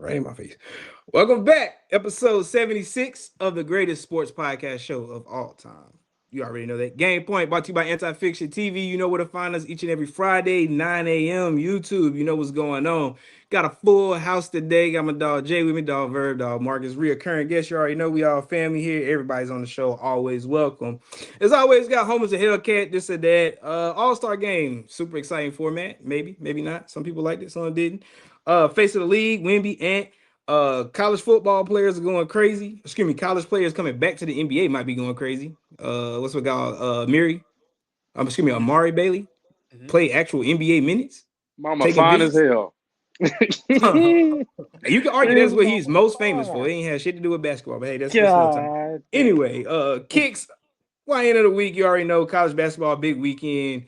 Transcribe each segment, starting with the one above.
right in my face. Welcome back, episode 76 of the greatest sports podcast show of all time. You already know that. Game Point brought to you by Anti-Fiction TV. You know where to find us each and every Friday, 9 a.m. YouTube. You know what's going on. Got a full house today. Got my dog Jay with me, dog Verb, dog Marcus, reoccurring guest. You already know we all family here. Everybody's on the show. Always welcome. As always, got Homer's a Hellcat, this or that. All-Star game. Super exciting format. Maybe, maybe not. Some people liked it, some didn't. Face of the league, Wimby, Ant. College football players are going crazy. Excuse me, college players coming back to the NBA might be going crazy. What's what called Amari Bailey play actual NBA minutes, Mama taking fine as visits. hell. You can argue that's what he's most famous for. He ain't had shit to do with basketball, but hey, that's another time. God. Anyway, kicks. End of the week, you already know college basketball, big weekend.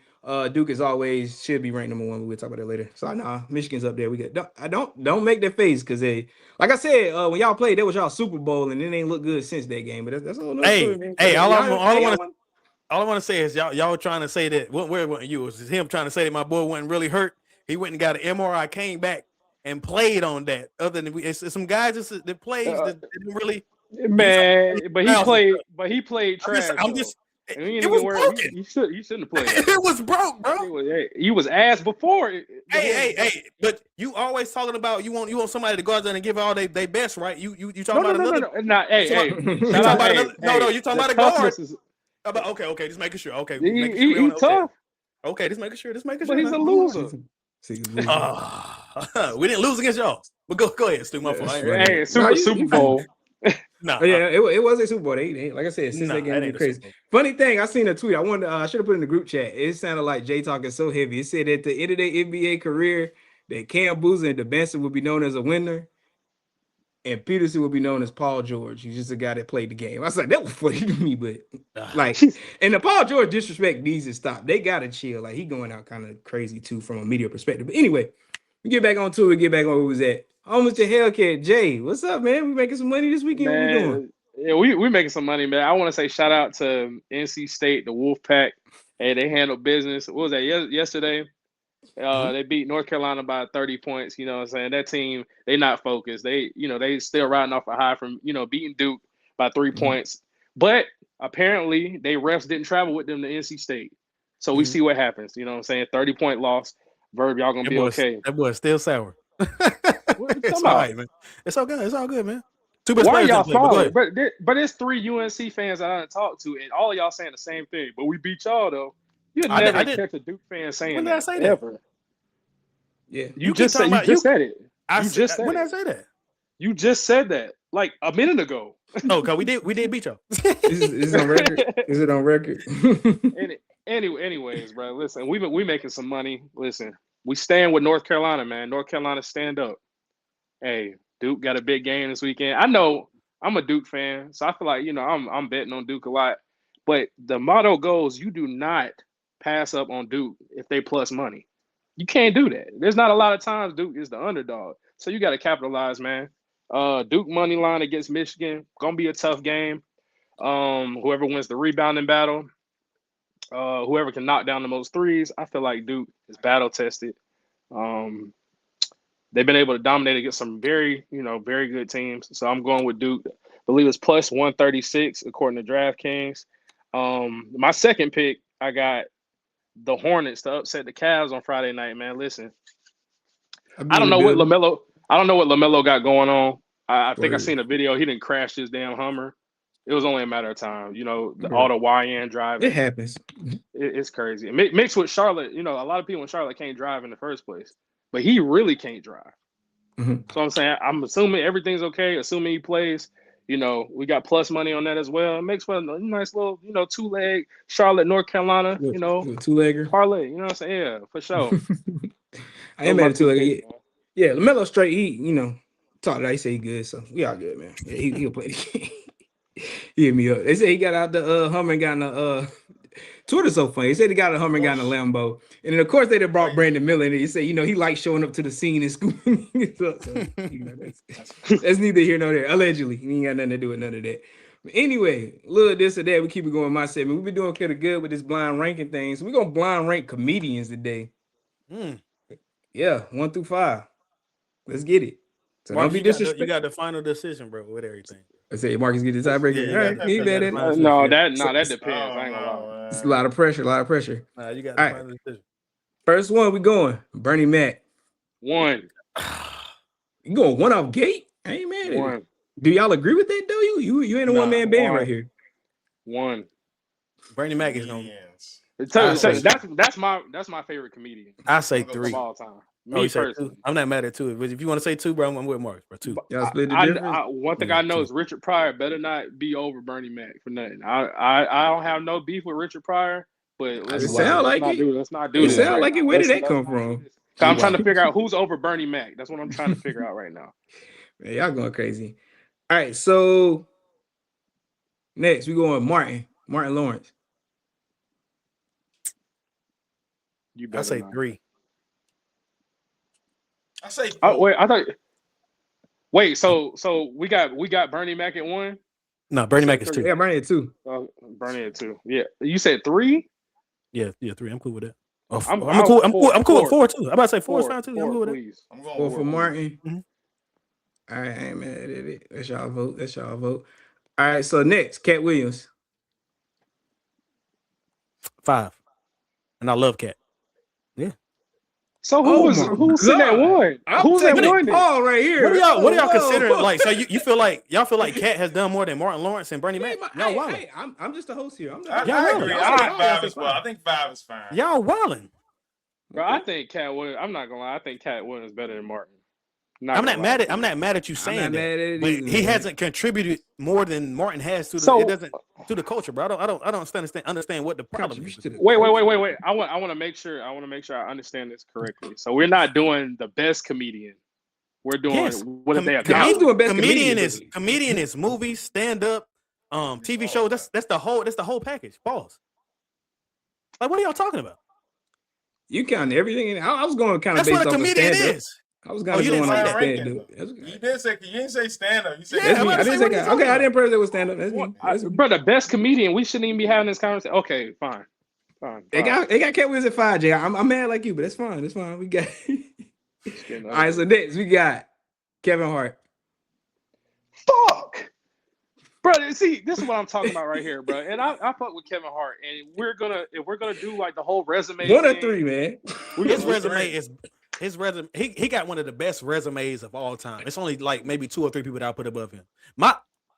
Duke as always should be ranked number 1. We'll talk about that later. So nah, Michigan's up there. We got don't make that face because they, like I said, when y'all played, that was y'all Super Bowl and it ain't look good since that game. But that's all. Hey, all I want to say is y'all trying to say that where wasn't you? It was him trying to say that my boy wasn't really hurt. He went and got an MRI, came back and played on that. Other than it's some guys that plays that didn't really. Man, but he played trash. It was broken. You shouldn't have played. It was broke, bro. You was ass before. Hey! But you always talking about you want somebody to go out there and give all they best, right? You talking about another? No. Hey, you talking about another? No. You talking about a guard? Okay. Just making sure. Okay, he tough. Okay, just making sure. But he's a loser. We didn't lose against y'all. But go ahead, Stu. My fault. Hey, Super Bowl. No, it was a Super Bowl. They like I said, since that game was crazy. Funny thing, I seen a tweet. I should have put it in the group chat. It sounded like Jay talking so heavy. It said at the end of their NBA career, that Cam Boozer and DeBenson would be known as a winner, and Peterson would be known as Paul George. He's just a guy that played the game. I was like, that was funny to me, but like, and the Paul George disrespect needs to stop. They gotta chill. Like he going out kind of crazy too from a media perspective. But anyway, we get back on to it. Get back on where we was at. Almost a Hellcat. Jay, what's up, man? We making some money this weekend. Man, what we doing? Yeah, we making some money, man. I want to say shout out to NC State, the Wolfpack. Hey, they handled business. What was that? Yesterday, they beat North Carolina by 30 points. You know what I'm saying? That team, they not focused. They still riding off a high from, beating Duke by 3 points. But apparently, they refs didn't travel with them to NC State. So we see what happens. You know what I'm saying? 30-point loss. Verb, y'all going to be okay. That boy's still sour. It's all right, man. It's okay. It's all good, man. Why y'all smiling? But it's 3 UNC fans that I didn't talk to, and all of y'all saying the same thing. But we beat y'all though. You'll never catch a Duke fan saying when that. Did I say that? Ever. Yeah, you just said it. When did I say that? You just said that like a minute ago. Oh, cause we did beat y'all. Is it on record? Is it on record? Anyways, bro. Listen, we making some money. Listen. We stand with North Carolina, man. North Carolina, stand up. Hey, Duke got a big game this weekend. I know I'm a Duke fan, so I feel like I'm betting on Duke a lot. But the motto goes: you do not pass up on Duke if they plus money. You can't do that. There's not a lot of times Duke is the underdog, so you got to capitalize, man. Duke money line against Michigan, gonna be a tough game. Whoever wins the rebounding battle. Whoever can knock down the most threes, I feel like Duke is battle tested. They've been able to dominate against some very good teams. So I'm going with Duke. I believe it's plus 136 according to DraftKings. My second pick, I got the Hornets to upset the Cavs on Friday night. Man, listen, I don't know what LaMelo got going on. I think I seen a video. He didn't crash his damn Hummer. It was only a matter of time, all the YN driving. It happens. It's crazy. Mixed with Charlotte, a lot of people in Charlotte can't drive in the first place, but he really can't drive. So I'm saying, I'm assuming everything's okay. Assuming he plays, we got plus money on that as well. It makes for a nice little, 2-leg Charlotte, North Carolina, two-legger parlay. You know what I'm saying? Yeah, for sure. I am at a two-legger. Yeah, LaMelo straight. He, talk that. He say he good, so we all good, man. Yeah, he'll play the game. He hit me up. They said he got out the Hummer and got in the Twitter's so funny. He said he got a Hummer and got in a Lambo. And then of course they brought Brandon Miller in. He said, he likes showing up to the scene and scooping. That's neither here nor there. Allegedly. He ain't got nothing to do with none of that. But anyway, a little this or that. We keep it going my segment. We've been doing kind of good with this blind ranking thing. So we're gonna blind rank comedians today. Yeah, 1 through 5. Let's get it. So Marcus, don't be you got disrespectful. the final decision, bro, with everything. I say Marcus get the tiebreaker. Yeah, All right, he bad at it. No, that So- depends. I ain't gonna lie. It's a lot of pressure. Nah, you got All the right. final decision. First one, we going. Bernie Mac. One. You going one off gate? I ain't mad at it. One. Do y'all agree with that though? You ain't a one man band right here. One. Bernie Mac is gonna. That's my favorite comedian I say 3 of all time. Oh, Me you say personally. 2? I'm not mad at 2. But if you want to say 2, bro, I'm with Marcus, bro. 2. Y'all split the difference. One thing I know is Richard Pryor better not be over Bernie Mac for nothing. I don't have no beef with Richard Pryor, but let's not do this. It sound like it. Where did that come from? I'm trying to figure out who's over Bernie Mac. That's what I'm trying to figure out right now. Man, y'all going crazy. All right, so next we going Martin Lawrence. I say 3. I say 4. Oh, wait, I thought. Wait, so we got Bernie Mac at 1. No, Bernie Mac is 2. Yeah, Bernie at 2. Bernie at 2. Yeah, you said 3. Yeah, 3. I'm cool with that. Oh, I'm cool. I'm cool with 4 too. I'm about to say 4 is fine too. I'm cool with it. I'm going 4 for Martin. Mm-hmm. All right, I ain't mad at it. That's y'all vote. All right, so next, Cat Williams. 5. And I love Cat. Yeah. So who's sitting at 1? Who's at 1? Paul right here. What are y'all considering? Like, so you feel like Cat has done more than Martin Lawrence and Bernie Mac? Y'all wilding. Hey, I'm just the host here. I agree. I think 5 as well. I think 5 is fine. Y'all wilding. Bro, I think Cat Williams. I'm not gonna lie. I think Cat Williams is better than Martin. I'm not mad at you saying that, but he hasn't contributed more than Martin has to the culture, bro. I don't understand what the problem is. Wait. I want to make sure I understand this correctly. So we're not doing the best comedian. We're doing what if they have comedian is movies, stand up, TV show. That's the whole package. Pause. Like, what are y'all talking about? You count everything. I was going kind of that's based what a off comedian of stand-up. is. I was going to go on stand up. You didn't say stand up. You said that's me. I didn't say okay. I didn't press it with stand up. That's me. Bro, the best comedian. We shouldn't even be having this conversation. Okay, fine. They got Cat Williams at 5, Jay. I'm mad like you, but that's fine. That's fine. We got. All right, so next we got Kevin Hart. Fuck, bro. See, this is what I'm talking about right here, bro. And I fuck with Kevin Hart, and if we're gonna do like the whole resume. 1 or 3, man. His resume, he got one of the best resumes of all time. It's only like maybe 2 or 3 people that I put above him.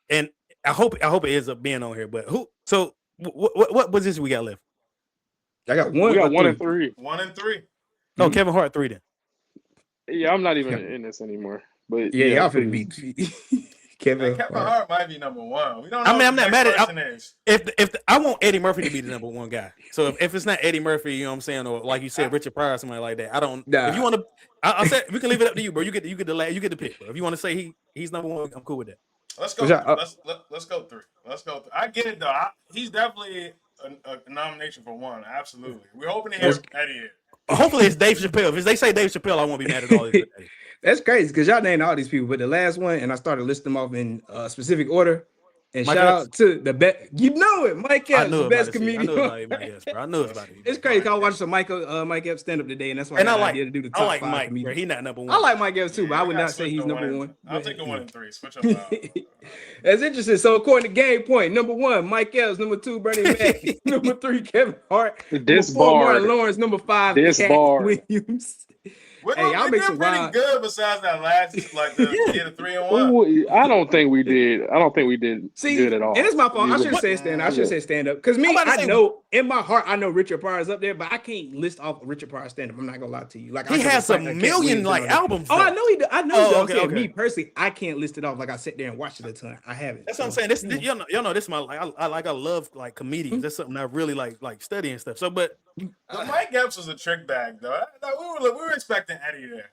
And I hope it ends up being on here. But who? So what position we got left? I got 1. We got 1 and 3. 1 and 3. No, Kevin Hart 3 then. Yeah, I'm not even in this anymore. But yeah, y'all finna beat Kevin Hart might be number 1. We don't know. I mean, I'm not mad at if I want Eddie Murphy to be the number 1 guy. So if it's not Eddie Murphy, you know what I'm saying, or like you said, Richard Pryor or somebody like that. I don't. If you want to, I said we can leave it up to you, bro. You get the pick, bro. If you want to say he's number 1, I'm cool with that. Let's go. Let's go 3. Let's go 3. I get it though. He's definitely a nomination for 1. Absolutely. We're hoping to hear Eddie here. Hopefully it's Dave Chappelle. If they say Dave Chappelle, I won't be mad at all. That's crazy because y'all named all these people, but the last one, and I started listing them off in specific order. And Mike shout out to the best, you know it, Mike Epps, the best comedian. I know about it. It's crazy. I was watching some Mike Epps stand up today, and that's why I like to do the top 5 Mike, comedians. He's not number 1. I like Mike Epps too, but I would not say he's number 1. I'll take a 1 and 3. Switch up. That's interesting. So according to Game Point, number 1, Mike Epps. Number 2, Bernie Mac. Number 3, Kevin Hart. This number 4, bar. Martin Lawrence. Number 5, Cat Williams. Y'all make some pretty good besides that last, like the 3 and 1. I don't think we did. Good at all. And it's my fault. I should have said stand. I should have said stand up. Because I know in my heart, I know Richard Pryor's up there, but I can't list off Richard Pryor stand up. I'm not gonna lie to you. Like he has a million albums. Oh, I know he. I know. Okay. Me personally, I can't list it off. Like I sit there and watch it a ton. I haven't. That's what I'm saying. This y'all know this is my I love like comedians. That's something I really like studying and stuff. So, but Mike Epps was a trick bag though. We were expecting Eddie there.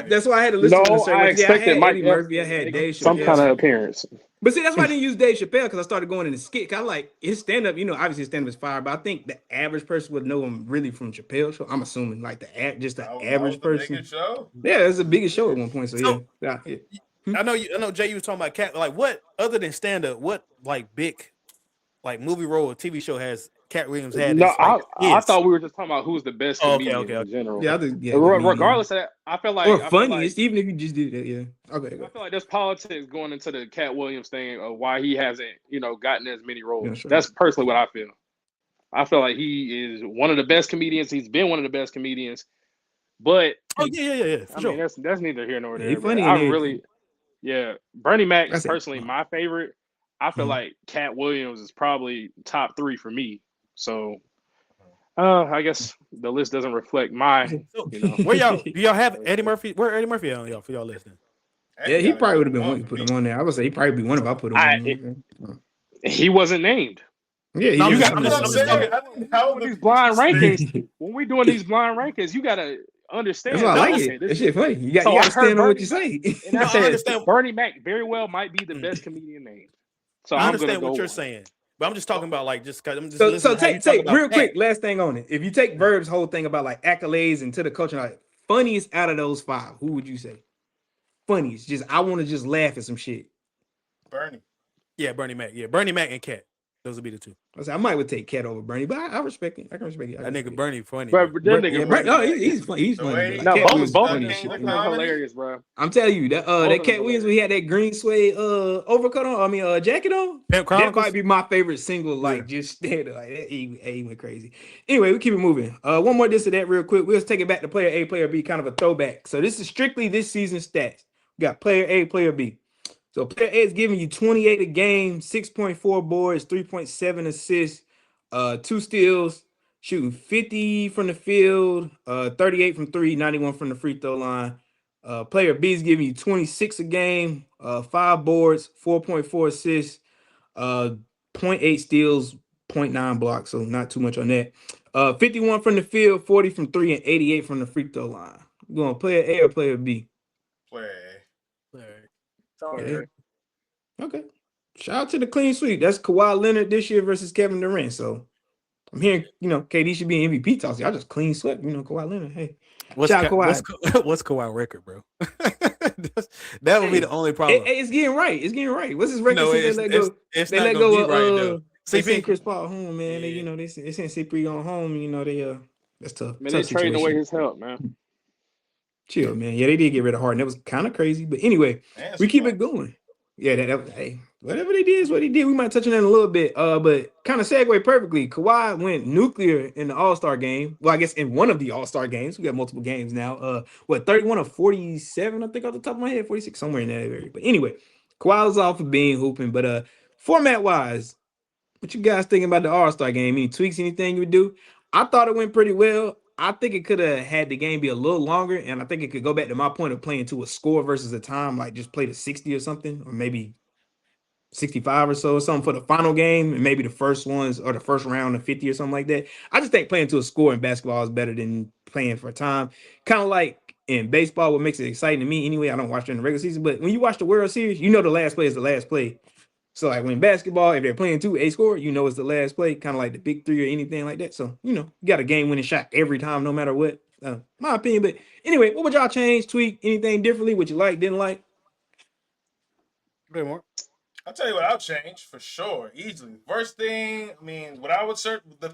That's why I had to listen to the I expected Mike Murphy. I had Dave Chappelle. Some kind of appearance. But see, that's why I didn't use Dave Chappelle because I started going in the skit. I like his stand up. Obviously his stand up is fire, but I think the average person would know him really from Chappelle show. I'm assuming like the average person. Show. Yeah, it was the biggest show at one point. So yeah. I know Jay. You was talking about Cat. Like what other than stand up? What like big like movie role or TV show has Cat Williams had No, as like I his? thought we were just talking about who's the best Oh, okay, comedian okay, in okay. general. Yeah, I think comedian. Regardless of that, I feel Or like funniest, even if you just did that. Yeah. Okay. I feel like there's politics going into the Cat Williams thing of why he hasn't, gotten as many Yeah, roles. sure. That's personally what I feel. I feel like he is one of the best comedians. He's been one of the best comedians, but Oh yeah, for I sure. mean that's neither here nor Yeah, he there. But funny I and everything. really, yeah, Bernie Mac I is said, personally my favorite. I feel like Cat Williams is probably top 3 for me. So I guess the list doesn't reflect my, So, where y'all do y'all have Eddie Murphy? Where Eddie Murphy on y'all for y'all listening? Yeah, he probably would have been one one to for put me. him on there. I would say he probably be one if I put him on there. He wasn't named. Yeah, he No, is. I'm just talking. These blind rankings. When we doing these blind rankings, you gotta understand. That's why I like okay, it. That shit funny. You so got I to heard stand on what Bernie you say. and I No, I said understand. Bernie Mac very well might be the best comedian named. So I I'm understand gonna what go you're saying, but I'm just talking about like just because I'm just So listening to how you talk take about real Cat. quick, last thing on it. If you take Verb's whole thing about like accolades and to the culture, like funniest out of those 5, who would you say? Funniest. Just I want to just laugh at some shit. Bernie. Yeah, Bernie Mac. Yeah, Bernie Mac and Cat. Those would be the 2. I might would take Cat over Bernie, but I respect it. I can respect it. That nigga Bernie funny. But Bro. that Yeah, nigga Bernie, Bernie. no, he's funny. He's The funny. way But he- like, Cat Both Williams both funny of as them shit. King niggas of are comedy. hilarious, bro. I'm telling you that Both that of them Cat Williams, we had that green suede overcoat on. I mean jacket on. Pimp That Chronicles? might be my favorite single. Like Yeah. just stand like that. He went crazy. Anyway, we keep it moving. One more this or that real quick. We'll take it back to player A, player B, kind of a throwback. So this is strictly this season stats. We got player A, player B. So player A is giving you 28 a game, 6.4 boards, 3.7 assists, 2 steals, shooting 50 from the field, 38 from 3, 91 from the free throw line. Player B is giving you 26 a game, 5 boards, 4.4 assists, uh, 0.8 steals, 0.9 blocks, so not too much on that. 51 from the field, 40 from 3, and 88 from the free throw line. You going player A or player B? Play. Yeah. Okay. Shout out to the clean sweep. That's Kawhi Leonard this year versus Kevin Durant. So I'm hearing, KD should be MVP talks. Y'all just clean swept, Kawhi Leonard. Hey, What's shout out Kawhi. what's Kawhi record, bro? That would be the only problem. It's getting right. It's getting right. What's his record No, since they let go? it's They not let gonna go be of right though. they sent CP. Chris Paul home, man. Yeah. They sent CP on home. They that's tough. Man, tough they trading away situation. his help, man. Chill, man. Yeah, they did get rid of Harden. That was kind of crazy. But anyway, And we keep Subac. it going. Yeah, hey, whatever they did is what he did. We might touch on that in a little bit. But kind of segue perfectly. Kawhi went nuclear in the All-Star game. Well, I guess in one of the All-Star games. We got multiple games now. 31 of 47, I think off the top of my head, 46, somewhere in that area. But anyway, Kawhi was off of being hooping. But format-wise, what you guys thinking about the All-Star game? Any tweaks, anything you would do? I thought it went pretty well. I think it could have had the game be a little longer, and I think it could go back to my point of playing to a score versus a time, like just play to 60 or something, or maybe 65 or so, or something for the final game, and maybe the first ones or the first round of 50 or something like that. I just think playing to a score in basketball is better than playing for time. Kind of like in baseball, what makes it exciting to me anyway. I don't watch during the regular season, but when you watch the World Series, the last play is the last play. So like when basketball, if they're playing to a score, it's the last play, kind of like the big 3 or anything like that. So you got a game winning shot every time, no matter what. My opinion. But anyway, what would y'all change, tweak, anything differently? What you like, didn't like? I'll tell you what I'll change for sure, easily. First thing, I mean, what I would search the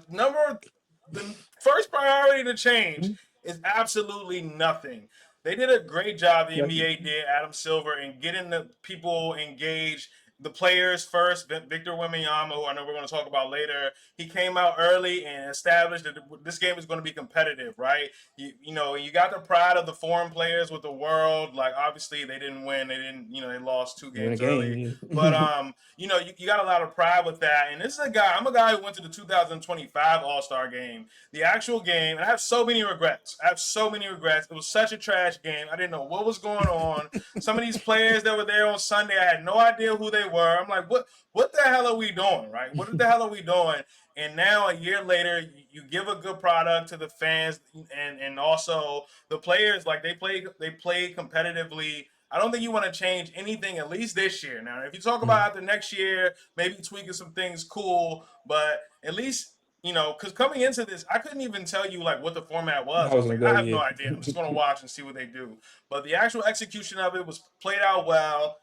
first priority to change is absolutely nothing. They did a great job. The NBA did, Adam Silver, in getting the people engaged. The players first, Victor Wembanyama, who I know we're going to talk about later, he came out early and established that this game is going to be competitive, right? You got the pride of the foreign players with the world. Like, obviously, they didn't win. They didn't, they lost 2 games early. But, you got a lot of pride with that. And this is I'm a guy who went to the 2025 All-Star game. The actual game, and I have so many regrets. It was such a trash game. I didn't know what was going on. Some of these players that were there on Sunday, I had no idea who they were. I'm like, what the hell are we doing, right? What the hell are we doing? And now a year later, you give a good product to the fans and also the players. Like they play competitively. I don't think you want to change anything, at least this year. Now, if you talk about after next year, maybe tweaking some things, cool. But at least, because coming into this, I couldn't even tell you like what the format was. I was like, I have no idea. I'm just going to watch and see what they do. But the actual execution of it was played out well.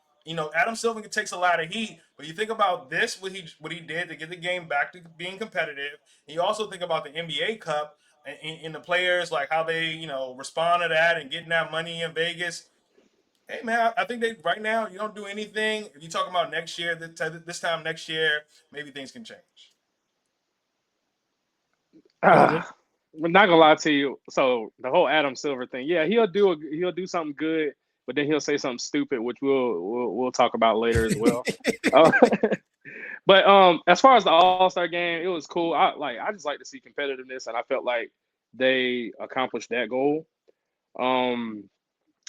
Adam Silver takes a lot of heat, but you think about this, what he did to get the game back to being competitive. And you also think about the NBA Cup and the players, like how they, respond to that and getting that money in Vegas. Hey man, I think they right now you don't do anything. If you talk about next year, this time next year, maybe things can change. I'm not gonna lie to you. So the whole Adam Silver thing, yeah, he'll do something good, but then he'll say something stupid, which we'll talk about later as well. Uh, but as far as the All Star game, it was cool. I just like to see competitiveness, and I felt like they accomplished that goal. Um,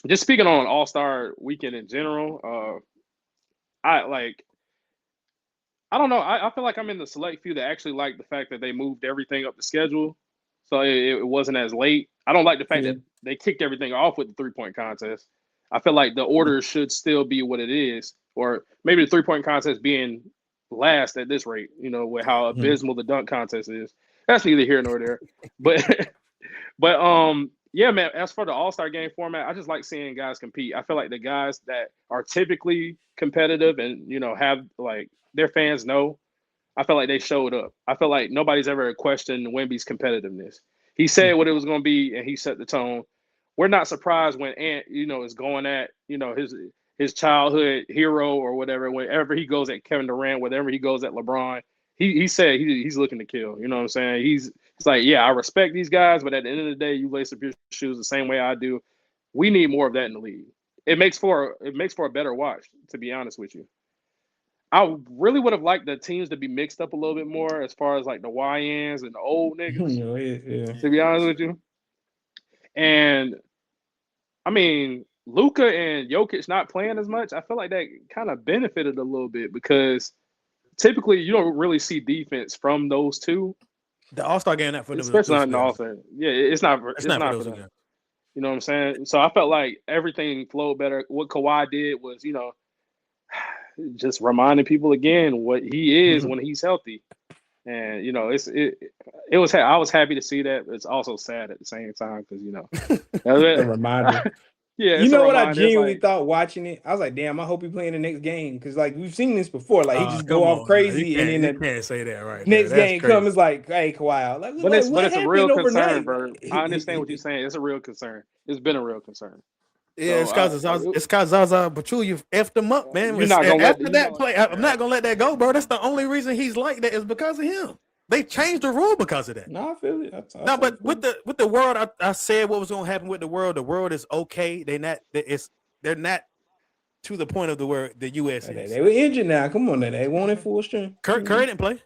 just speaking on All Star Weekend in general, I like. I don't know. I feel like I'm in the select few that actually like the fact that they moved everything up the schedule, so it wasn't as late. I don't like the fact Yeah. that they kicked everything off with the 3-point contest. I feel like the order should still be what it is, or maybe the 3-point contest being last at this rate. With how abysmal the dunk contest is. That's neither here nor there. But yeah, man. As for the All Star game format, I just like seeing guys compete. I feel like the guys that are typically competitive and have like their fans know. I feel like they showed up. I feel like nobody's ever questioned Wemby's competitiveness. He said what it was going to be, and he set the tone. We're not surprised when Ant, is going at his childhood hero or whatever. Whenever he goes at Kevin Durant, whenever he goes at LeBron, he said he's looking to kill. You know what I'm saying? He's like, yeah, I respect these guys, but at the end of the day, you lace up your shoes the same way I do. We need more of that in the league. It makes for a better watch, to be honest with you. I really would have liked the teams to be mixed up a little bit more as far as like the YNs and the old niggas, Yeah. to be honest with you. And I mean, Luka and Jokic not playing as much, I feel like that kind of benefited a little bit because typically you don't really see defense from those two. The All Star game, not for them, especially not in the offense. Yeah, it's not for those them. guys. You know what I'm saying? So I felt like everything flowed better. What Kawhi did was, just reminding people again what he is when he's healthy. And I was happy to see that. But it's also sad at the same time because A reminder. Yeah, you know what I genuinely thought watching it? I was like, damn, I hope he playing the next game because like we've seen this before. Like he just go off crazy and then you can't say that right. Next game comes like, hey, Kawhi. Like, but it's a real concern, overnight? bro. I understand what you're saying. It's a real concern. It's been a real concern. Yeah, so, it's because Zaza Pachulia effed him up, man. You're not gonna after that play. I'm not gonna let that go, bro. That's the only reason he's like that is because of him. They changed the rule because of that. No, I feel it. No, but with the world, I said what was going to happen with the world. The world is okay. They're not to the point of the word the U.S. is. They were injured now. Come on, they won't in full strength. Curry didn't play.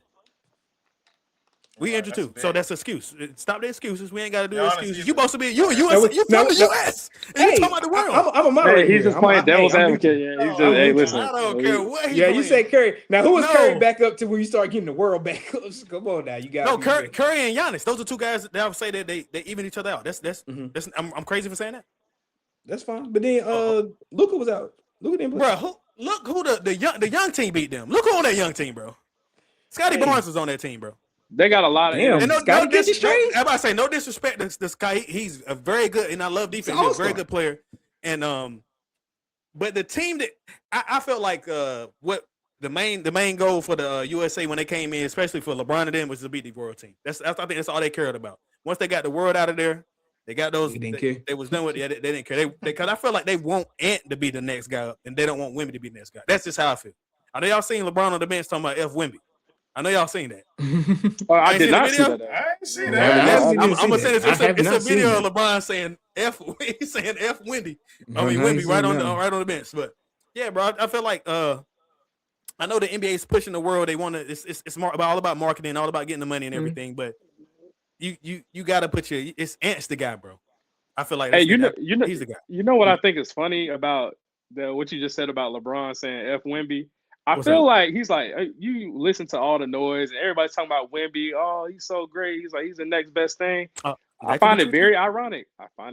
We injured too, so that's an excuse. Stop the excuses. We ain't got to do excuses. You supposed to be you from the U.S. And you talking about the world. I'm a moderator. He's just playing devil's advocate. Yeah, he's just listen. I don't care what. You say Curry. Now who is Curry back up to when you start getting the world back up? Come on now, you got Curry and Giannis. Those are two guys that I would say that they even each other out. That's I'm crazy for saying that. That's fine. But then Luka was out. Luka didn't play. Bro, look who the young team beat them. Look who on that young team, bro. Scotty Barnes was on that team, bro. They got a lot of damn. No disrespect. I'm about to say no disrespect to Sky. He's a very good, and I love defense. He's a very good player. And but the team that I felt like what the main goal for the USA when they came in, especially for LeBron and them, was to beat the world team. I think that's all they cared about. Once they got the world out of there, they got those. They was done with it. They didn't care. Because I feel like they want Ant to be the next guy, and they don't want Wemby to be the next guy. That's just how I feel. I know y'all seen LeBron on the bench talking about F Wemby. I know y'all seen that. I did not see that. I ain't seen that. I'm gonna say this. It's a video of LeBron saying F. He's saying F Wendy. Wemby right on the bench. But yeah, bro, I feel like I know the NBA is pushing the world. They want to. It's more all about marketing, all about getting the money and everything. But you got to put it's Ant's the guy, bro. I feel like he's the guy. You know what I think is funny about what you just said about LeBron saying F Wemby? I What's feel that? like he's like, you listen to all the noise and everybody's talking about Wemby. Oh, he's so great. He's like, he's the next best thing. I find it very ironic. I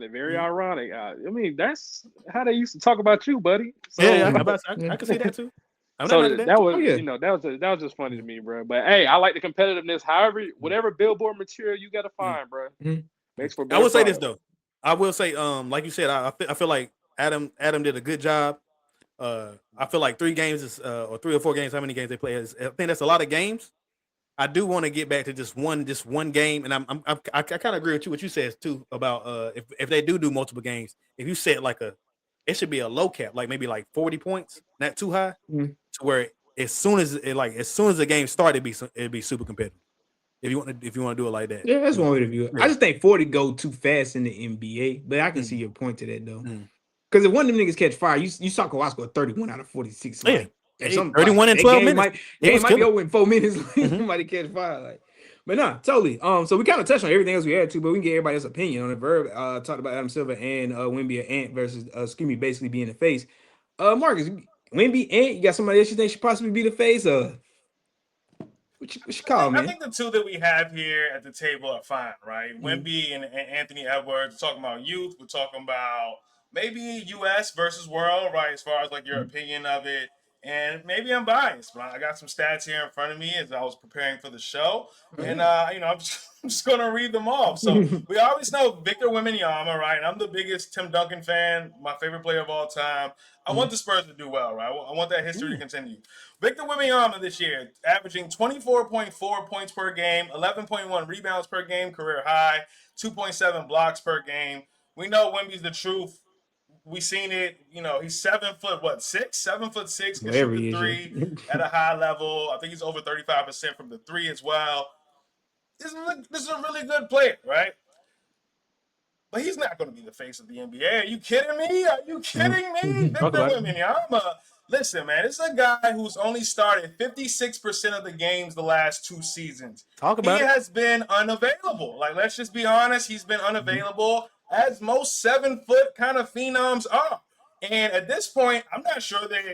mean, that's how they used to talk about you, buddy. So, I can see that too. That was just funny to me, bro. But hey, I like the competitiveness. However, whatever billboard material you got to find, bro. Makes for. I will say this though. I will say, like you said, I feel like Adam did a good job. I feel like 3 games is or 3 or 4 games. How many games they play? I think that's a lot of games. I do want to get back to just one game, and I kind of agree with you what you said too about if they do multiple games. If you set like it should be a low cap, like maybe like 40 points, not too high, to where as soon as the game started, it'd be super competitive. If you want to do it like that, Yeah, that's one way to view it. I just think 40 go too fast in the NBA, but I can see your point to that though. Because if one of them niggas catch fire, you saw Kawhi score 31 out of 46. Yeah. Like, 31 in 12 minutes. It might be over in 4 minutes. Somebody catch fire. Like, but nah, totally. So we kind of touched on everything else we had to, but we can get everybody's opinion on it. Verb talked about Adam Silver and Wemby an Ant versus basically being the face. Marcus, Wemby Ant, you got somebody else you think should possibly be the face? What you call, man? I think the two that we have here at the table are fine, right? Wemby and Anthony Edwards. We're talking about youth. We're talking about maybe U.S. versus world, right? As far as like your opinion of it. And maybe I'm biased, but I got some stats here in front of me as I was preparing for the show. And, I'm just going to read them off. So we always know Victor Wembanyama, right? I'm the biggest Tim Duncan fan, my favorite player of all time. I want the Spurs to do well, right? I want that history to continue. Victor Wembanyama this year, averaging 24.4 points per game, 11.1 rebounds per game, career high, 2.7 blocks per game. We know Wemby's the truth. We seen it, he's 7 foot, 7 foot 6, can shoot the three at a high level. I think he's over 35% from the three as well. This is a really good player, right? But he's not going to be the face of the NBA. Are you kidding me? Victor Wembanyama. Listen, man, this is a guy who's only started 56% of the games the last 2 seasons. He has been unavailable. Like, let's just be honest. He's been unavailable, as most 7-foot kind of phenoms are. And at this point, I'm not sure that,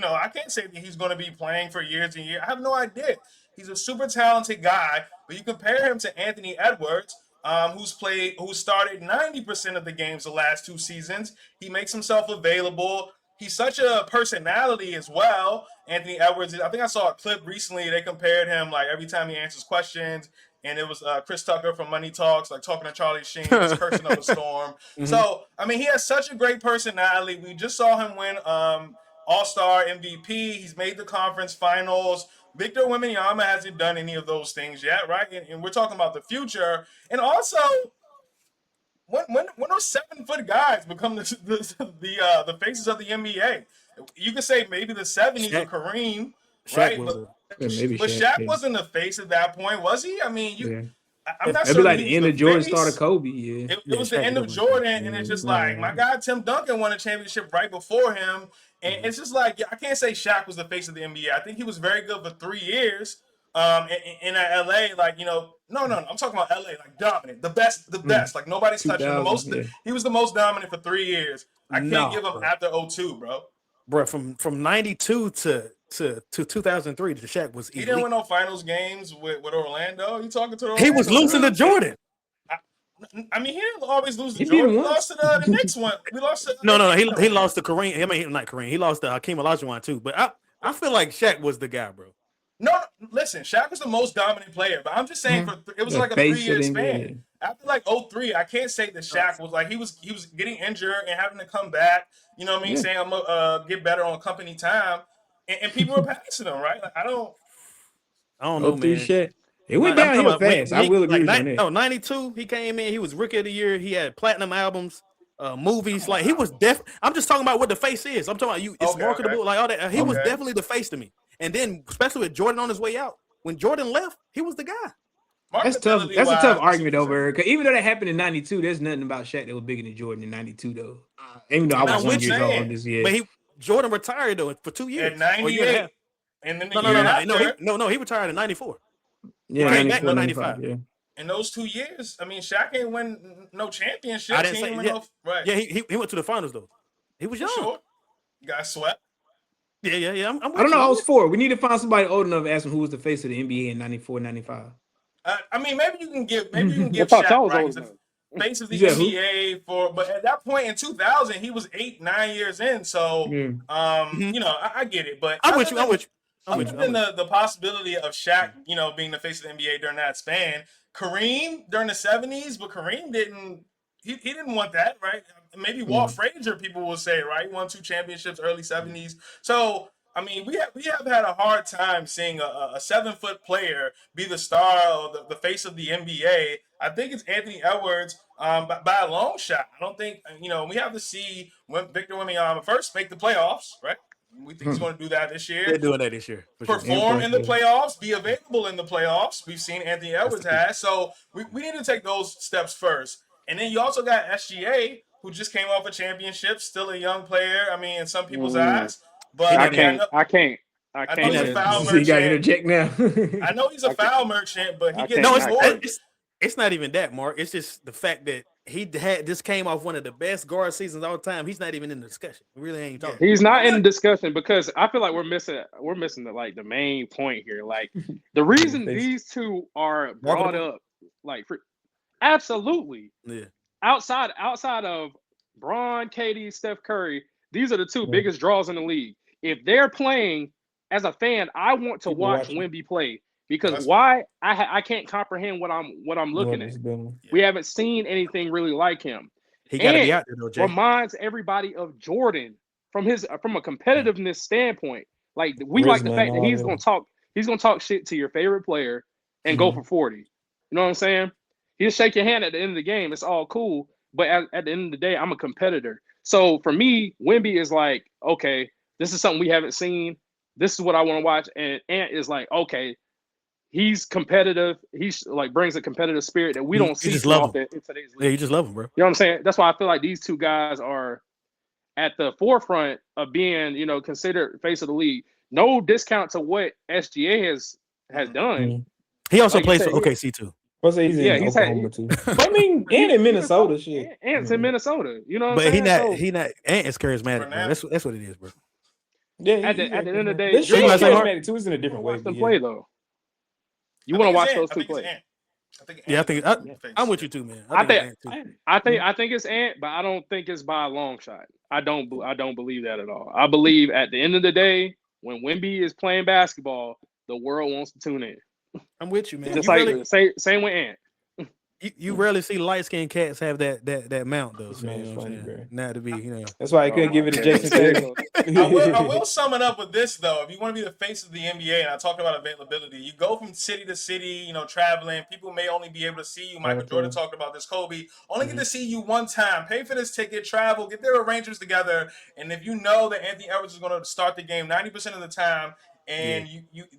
I can't say that he's going to be playing for years and years. I have no idea. He's a super talented guy, but you compare him to Anthony Edwards, who started 90% of the games the last 2 seasons. He makes himself available. He's such a personality as well. Anthony Edwards, I think I saw a clip recently. They compared him, like, every time he answers questions. And it was Chris Tucker from Money Talks, like, talking to Charlie Sheen, this person of a storm. So, I mean, he has such a great personality. We just saw him win All-Star MVP. He's made the conference finals. Victor Wembanyama hasn't done any of those things yet, right? And we're talking about the future. And also, when those 7-foot guys become the faces of the NBA, you could say maybe the 70s of Kareem, right? But Shaq wasn't the face at that point, was he? I mean, I'm not sure. It'd be like the end of Jordan started Kobe. Yeah, it was the end of Jordan, and it's just like my guy Tim Duncan won a championship right before him, and it's just like I can't say Shaq was the face of the NBA. I think he was very good for 3 years. In LA, like, no, I'm talking about LA, like dominant, the best, like nobody's touching him. He was the most dominant for 3 years. I can't give him after 02, bro. Bro, from 92 to 2003, the Shaq was elite. He didn't win no finals games with Orlando. You talking to He was losing to Jordan. I mean, he didn't always lose to Jordan. We lost to the Knicks one. We lost to no. He lost to Kareem. I mean, not Kareem. He lost to Hakeem Olajuwon too. But I feel like Shaq was the guy, bro. No, listen, Shaq was the most dominant player, but I'm just saying it was like a 3-year span. After like 03, I can't say that Shaq was like he was getting injured and having to come back. You know what I mean? Saying I'm gonna get better on company time, and people were passing him, right? Like, I don't know, man. Shit. It went downhill fast. I will agree on that. No, 92, he came in. He was Rookie of the Year. He had platinum albums, movies. Like, he was I'm just talking about what the face is. I'm talking about you. It's marketable, like all that. He was definitely the face to me. And then, especially with Jordan on his way out, when Jordan left, he was the guy. That's tough. That's a tough argument over. Because even though that happened in '92, there's nothing about Shaq that was bigger than Jordan in '92, though. Even though I was 1 year old this year. But Jordan retired though for 2 years. At 98. And then no, he retired in '94. Yeah, 94, 95. Yeah. In those 2 years, I mean, Shaq ain't win no championship. I didn't say right. Yeah, he went to the finals though. He was young. Sure. Got swept. Yeah. I don't know. I was 4. We need to find somebody old enough to ask him who was the face of the NBA in '94, '95. I mean, maybe you can give Shaq right, the face of the NBA but at that point in 2000, he was 8-9 years in. So, I get it. But I'm with you. Other than the possibility of Shaq, being the face of the NBA during that span, Kareem during the 70s, but Kareem didn't he didn't want that, right? Maybe Walt Frazier, people will say, right? He won 2 championships early 70s. So I mean, we have had a hard time seeing a 7-foot player be the star or the face of the NBA. I think it's Anthony Edwards by a long shot. I don't think we have to see when Victor Wembanyama first make the playoffs, right? We think he's going to do that this year. They're doing that this year. For sure. Perform in the playoffs, be available in the playoffs. We've seen Anthony Edwards has. So we need to take those steps first. And then you also got SGA, who just came off a championship, still a young player. I mean, in some people's eyes. But I can't. I know he's a foul So you got to merchant. interject now. I know he's a foul merchant, but he gets No, rewarded. it's not even that, Mark. It's just the fact that this came off one of the best guard seasons all time. He's not even in the discussion. We really ain't talking. He's not in the discussion because I feel like we're missing the main point here. Like the reason these two are brought up, like absolutely, yeah. Outside of Bron, KD, Steph Curry, these are the two biggest draws in the league. If they're playing, as a fan, I want to watch Wemby play. Because why? I can't comprehend what I'm looking at. We haven't seen anything really like him. He got to be out there though, Jay. Reminds everybody of Jordan from a competitiveness standpoint. Like we like the fact that he's gonna talk shit to your favorite player and go for 40. You know what I'm saying? He'll shake your hand at the end of the game. It's all cool, but at the end of the day, I'm a competitor. So for me, Wemby is like, okay, this is something we haven't seen. This is what I want to watch, and Ant is like, okay. He's competitive. He's like brings a competitive spirit that we don't see too often in today's league. Yeah, you just love him, bro. You know what I'm saying? That's why I feel like these two guys are at the forefront of being, considered face of the league. No discount to what SGA has done. He also plays for OKC too. He's in Oklahoma too. But I mean, and in Minnesota, shit. Ant's in Minnesota. You know what I'm saying? He not. Ant is charismatic, bro. That's what it is, bro. Yeah. At the end of the day, he's charismatic too. It's in a different way. Play though. You want to watch those two play? I'm with you too, man. I think it's Ant, but I don't think it's by a long shot. I don't believe that at all. I believe at the end of the day, when Wemby is playing basketball, the world wants to tune in. I'm with you, man. Just same with Ant. You rarely see light-skinned cats have that mount though. So, funny, not to be, That's why I couldn't give it to Jason Tatum. I will sum it up with this though. If you want to be the face of the NBA, and I talked about availability, you go from city to city, traveling. People may only be able to see you. Michael Jordan talked about this. Kobe only get to see you one time. Pay for this ticket, travel, get their arrangements together, and if you know that Anthony Edwards is going to start the game 90% of the time, and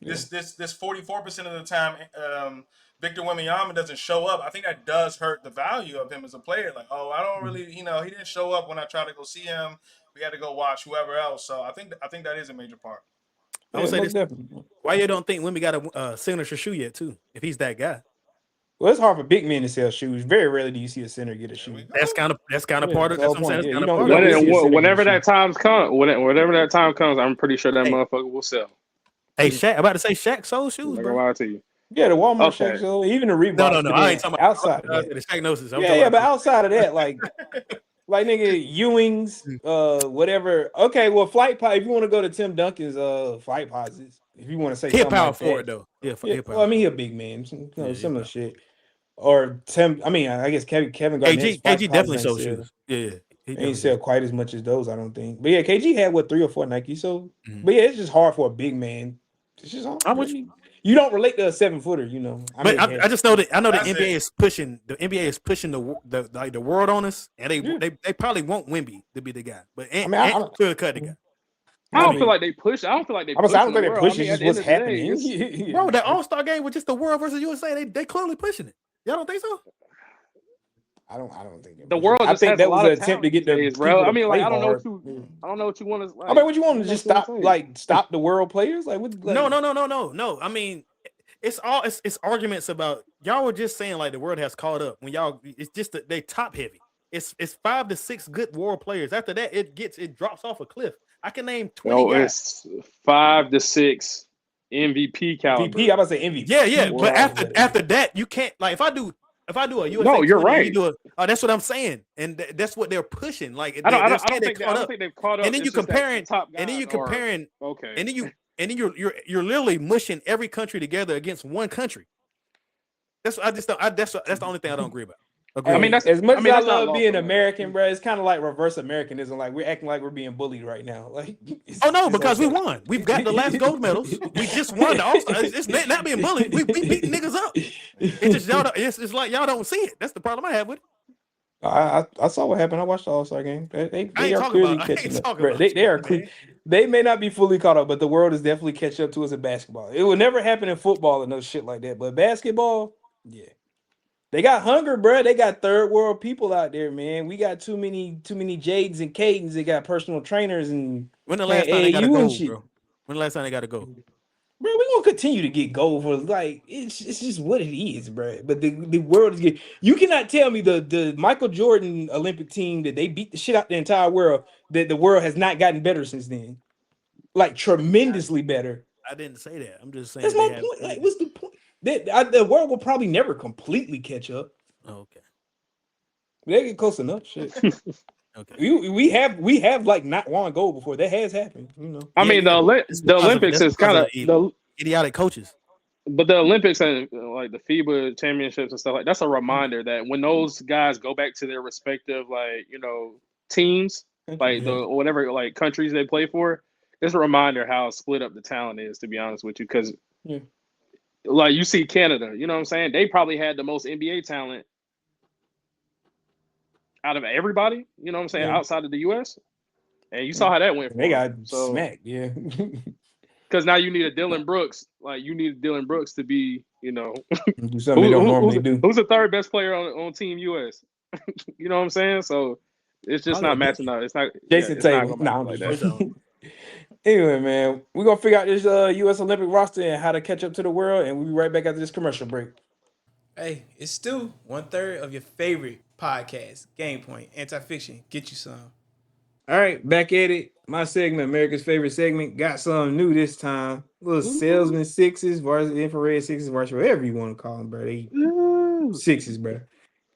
this 44% of the time, Victor Wembanyama doesn't show up, I think that does hurt the value of him as a player. Like, I don't really, he didn't show up when I tried to go see him. We had to go watch whoever else. So I think that is a major part. I would say this. Definitely. Why you don't think Wemby got a signature shoe yet too? If he's that guy. Well, it's hard for big men to sell shoes. Very rarely do you see a center get a shoe. That's kind of part of that's what I'm saying. Whenever that time comes, I'm pretty sure that motherfucker will sell. Hey, Shaq, I'm about to say Shaq sold shoes, bro. I'm gonna lie to you. Yeah, the Walmart Shaq show, even the Reebok. No. I ain't talking about outside of that. The Shaq Gnosis. But outside of that, like nigga Ewing's, whatever. Okay, well, Flight Pod. If you want to go to Tim Duncan's, Flight Posits, if you want to say he a power like forward though. Yeah. Well, I mean, he a big man. Similar shit. Or Tim. I mean, I guess Kevin Garnett's KG definitely sold shoes. Yeah. He ain't sell quite as much as those, I don't think. But yeah, KG had 3 or 4 Nike. So, but yeah, it's just hard for a big man. It's just hard. You don't relate to a 7-footer, I just know that the NBA is pushing. The NBA is pushing the world on us, and they probably want Wemby to be the guy. But Ant clearly cut the guy. I don't feel like they push. I don't feel like they push. I don't think they push. It's just what's happening. Bro, that All-Star game was just the world versus USA. They clearly pushing it. Y'all don't think so? I don't think the world. I think that was an attempt to get the. Bro. I mean, like I don't know what you want to. Like, I mean, what you want to just stop the world players? No. I mean, it's arguments about y'all were just saying like the world has caught up when y'all. It's just that they top heavy. It's 5 to 6 good world players. After that, it drops off a cliff. I can name 20 guys. It's 5 to 6 MVP caliber. MVP, I was about to say MVP. Yeah. But after that, you can't like if I do a USA. No, you're 20, right. That's what I'm saying, and that's what they're pushing. Like I don't think they've caught up. And then you comparing, okay, and then you're literally mushing every country together against one country. That's the only thing I don't agree about. Agreed. I mean, as much as I that's not love being lawful, man. American, bro, it's kind of like reverse Americanism. Like we're acting like we're being bullied right now. Like, Oh no, it's because we okay. won. We've got the last gold medals. We just won the All-Star. It's not being bullied. We beat niggas up. It's just y'all. It's like y'all don't see it. That's the problem I have with it. I saw what happened. I watched the All-Star game. They are clearly catching up. Bro, they are they may not be fully caught up, but the world is definitely catching up to us in basketball. It will never happen in football and no shit like that. But basketball, yeah. They got hunger, bro. They got third world people out there, man. We got too many Jades and Cadens. They got personal trainers and When the playing last time they got a AAU and goal, shit. bro? When the last time they got a goal? Bro, we gonna continue to get gold for like it's just what it is, bro. But the world is getting. You cannot tell me the Michael Jordan Olympic team that they beat the shit out the entire world that the world has not gotten better since then, like tremendously better. I didn't say that. I'm just saying That's my point. Like, what's the point? The world will probably never completely catch up. Oh, okay. They get close enough. Shit. Okay. We have like not won gold before. That has happened. You know. I mean, the Olympics is kind of the idiotic coaches. But the Olympics and like the FIBA championships and stuff like that's a reminder that when those guys go back to their respective teams, like the whatever like countries they play for, it's a reminder how split up the talent is. To be honest with you, because like you see Canada, you know what I'm saying? They probably had the most NBA talent out of everybody. You know what I'm saying? Outside of the US, and you saw how that went. They got smacked, yeah. Because now you need a Dylan Brooks. Like you need Dylan Brooks to be, do something they don't normally do. Who's the third best player on Team US? You know what I'm saying? So it's just not matching up. It's not Jason Tatum. Like that. Anyway, man, we're gonna figure out this US Olympic roster and how to catch up to the world, and we'll be right back after this commercial break. Hey, it's still 1/3 of your favorite podcast, Game Point, Anti-Fiction. Get you some. All right, back at it. My segment, America's favorite segment, got something new this time. Little salesman sixes, varsity infrared sixes, varsity, whatever you want to call them, bro. They sixes, bro.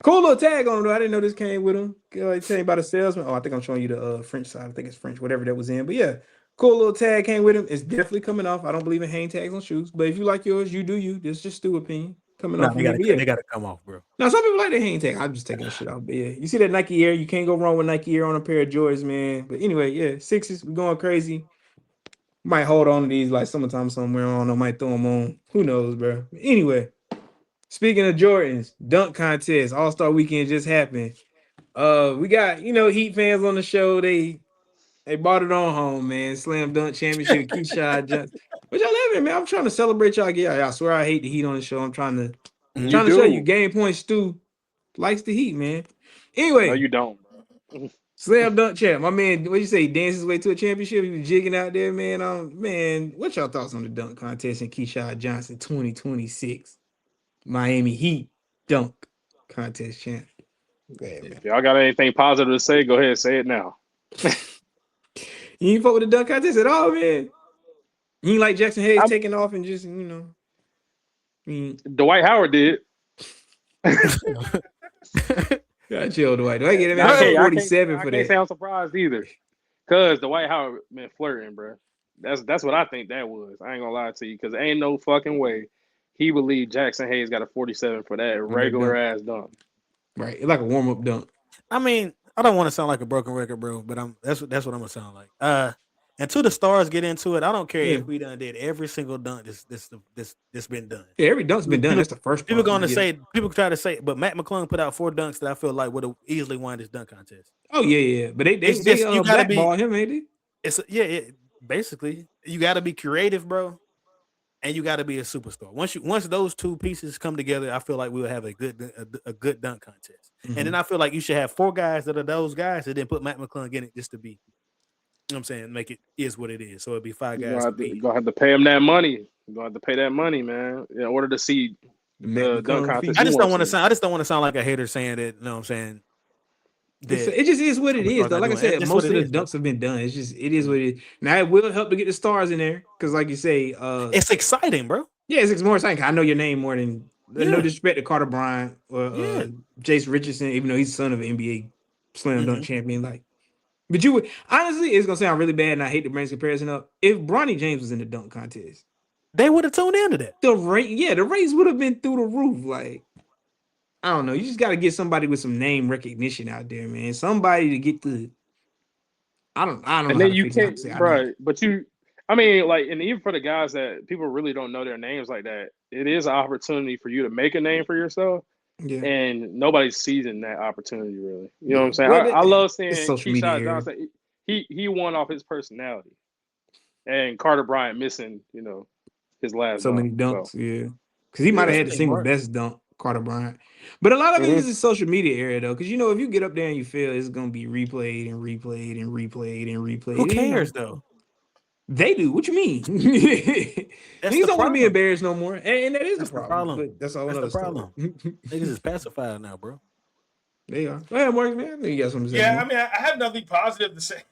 Cool little tag on them, though. I didn't know this came with them. Can I tell you about a salesman? Oh, I think I'm showing you the French side. I think it's French, whatever that was in. But yeah, cool little tag came with him. It's definitely coming off. I don't believe in hang tags on shoes, but if you like yours, you do you. This is just Stu opinion. Coming off. They got to come off, bro. Now, some people like the hang tag. I'm just taking the shit off. But yeah, you see that Nike Air? You can't go wrong with Nike Air on a pair of Jordans, man. But anyway, yeah, sixes. We're going crazy. Might hold on to these like summertime somewhere. I don't know. Might throw them on. Who knows, bro? But anyway, speaking of Jordans, dunk contest, All-Star weekend just happened. We got Heat fans on the show. They brought it on home, man. Slam dunk championship, Keyshawn Johnson. But y'all laughing, man. I'm trying to celebrate y'all. Yeah, I swear I hate the Heat on the show. I'm trying to show you Game Point Stu likes the Heat, man. Anyway, no, you don't, bro. Slam dunk champ. My man, what you say? Dances his way to a championship. He was jigging out there, man. Man, what y'all thoughts on the dunk contest in Keyshawn Johnson 2026 Miami Heat dunk contest champ? Ahead, if y'all got anything positive to say, go ahead, say it now. You ain't fuck with the dunk contest at all, man. You ain't like Jackson Hayes taking off and just, Dwight Howard did. Gotta chill, Dwight. Dwight get him at 47 for that. I can't sound surprised either. Because Dwight Howard been flirting, bro. That's what I think that was. I ain't gonna lie to you, because ain't no fucking way he believed Jackson Hayes got a 47 for that regular ass dunk. Right, it's like a warm up dunk. I mean, I don't want to sound like a broken record, bro, but that's what I'm gonna sound like. Until the stars get into it, I don't care if we done did every single dunk this been done. Yeah, every dunk's been done. That's the first part. People try to say, but Matt McClung put out 4 dunks that I feel like would have easily won this dunk contest. Oh yeah. But they blackball him, ain't they? Basically you gotta be creative, bro. And you got to be a superstar. Once those two pieces come together, I feel like we'll have a good dunk contest. Mm-hmm. And then I feel like you should have 4 guys that are those guys, and then put Matt McClung in it just to be, you know what I'm saying, make it is what it is. So it'd be 5 guys. You're gonna have to pay him that money. You're gonna have to pay that money, man, in order to see the dunk contest. I just don't want to sound like a hater saying that. You know what I'm saying? It just is what it is, though. Like I said, most of the dunks have been done. It is what it is. Now it will help to get the stars in there, because, like you say, it's exciting, bro. Yeah, it's more exciting. I know your name more than no disrespect to Carter Bryant or Jace Richardson, even though he's the son of an NBA slam dunk champion. But you would honestly, it's gonna sound really bad, and I hate to bring this comparison up. If Bronny James was in the dunk contest, they would have tuned into that. The rates would have been through the roof. I don't know. You just got to get somebody with some name recognition out there, man. Somebody to get the. I don't know And how then to you fix it. can't, Say I need. bro. But I mean, like, and even for the guys that people really don't know their names like that, it is an opportunity for you to make a name for yourself. Yeah, And nobody's seizing that opportunity, really. You know what yeah. I'm saying? Well, I love it's seeing social media Keyshawn era. Johnson. He won off his personality, and Carter Bryant missing, his last So dunk. many dunks, So yeah. Because he yeah. might have That's had the the thing, single Mark. best dunk, Carter Bryant. But a lot of it hmm is the social media era, though. Because if you get up there and you fail, it's gonna be replayed and replayed and replayed and replayed. Who And, cares though? they do. What you mean? Niggas That's the don't want to be problem. embarrassed no more, and that is a That's the problem. problem. But that's a whole That's the another story. problem. Niggas is pacified now, bro. They are. Go ahead, Mark, man. I think you got something to say, Yeah, man. I mean, I have nothing positive to say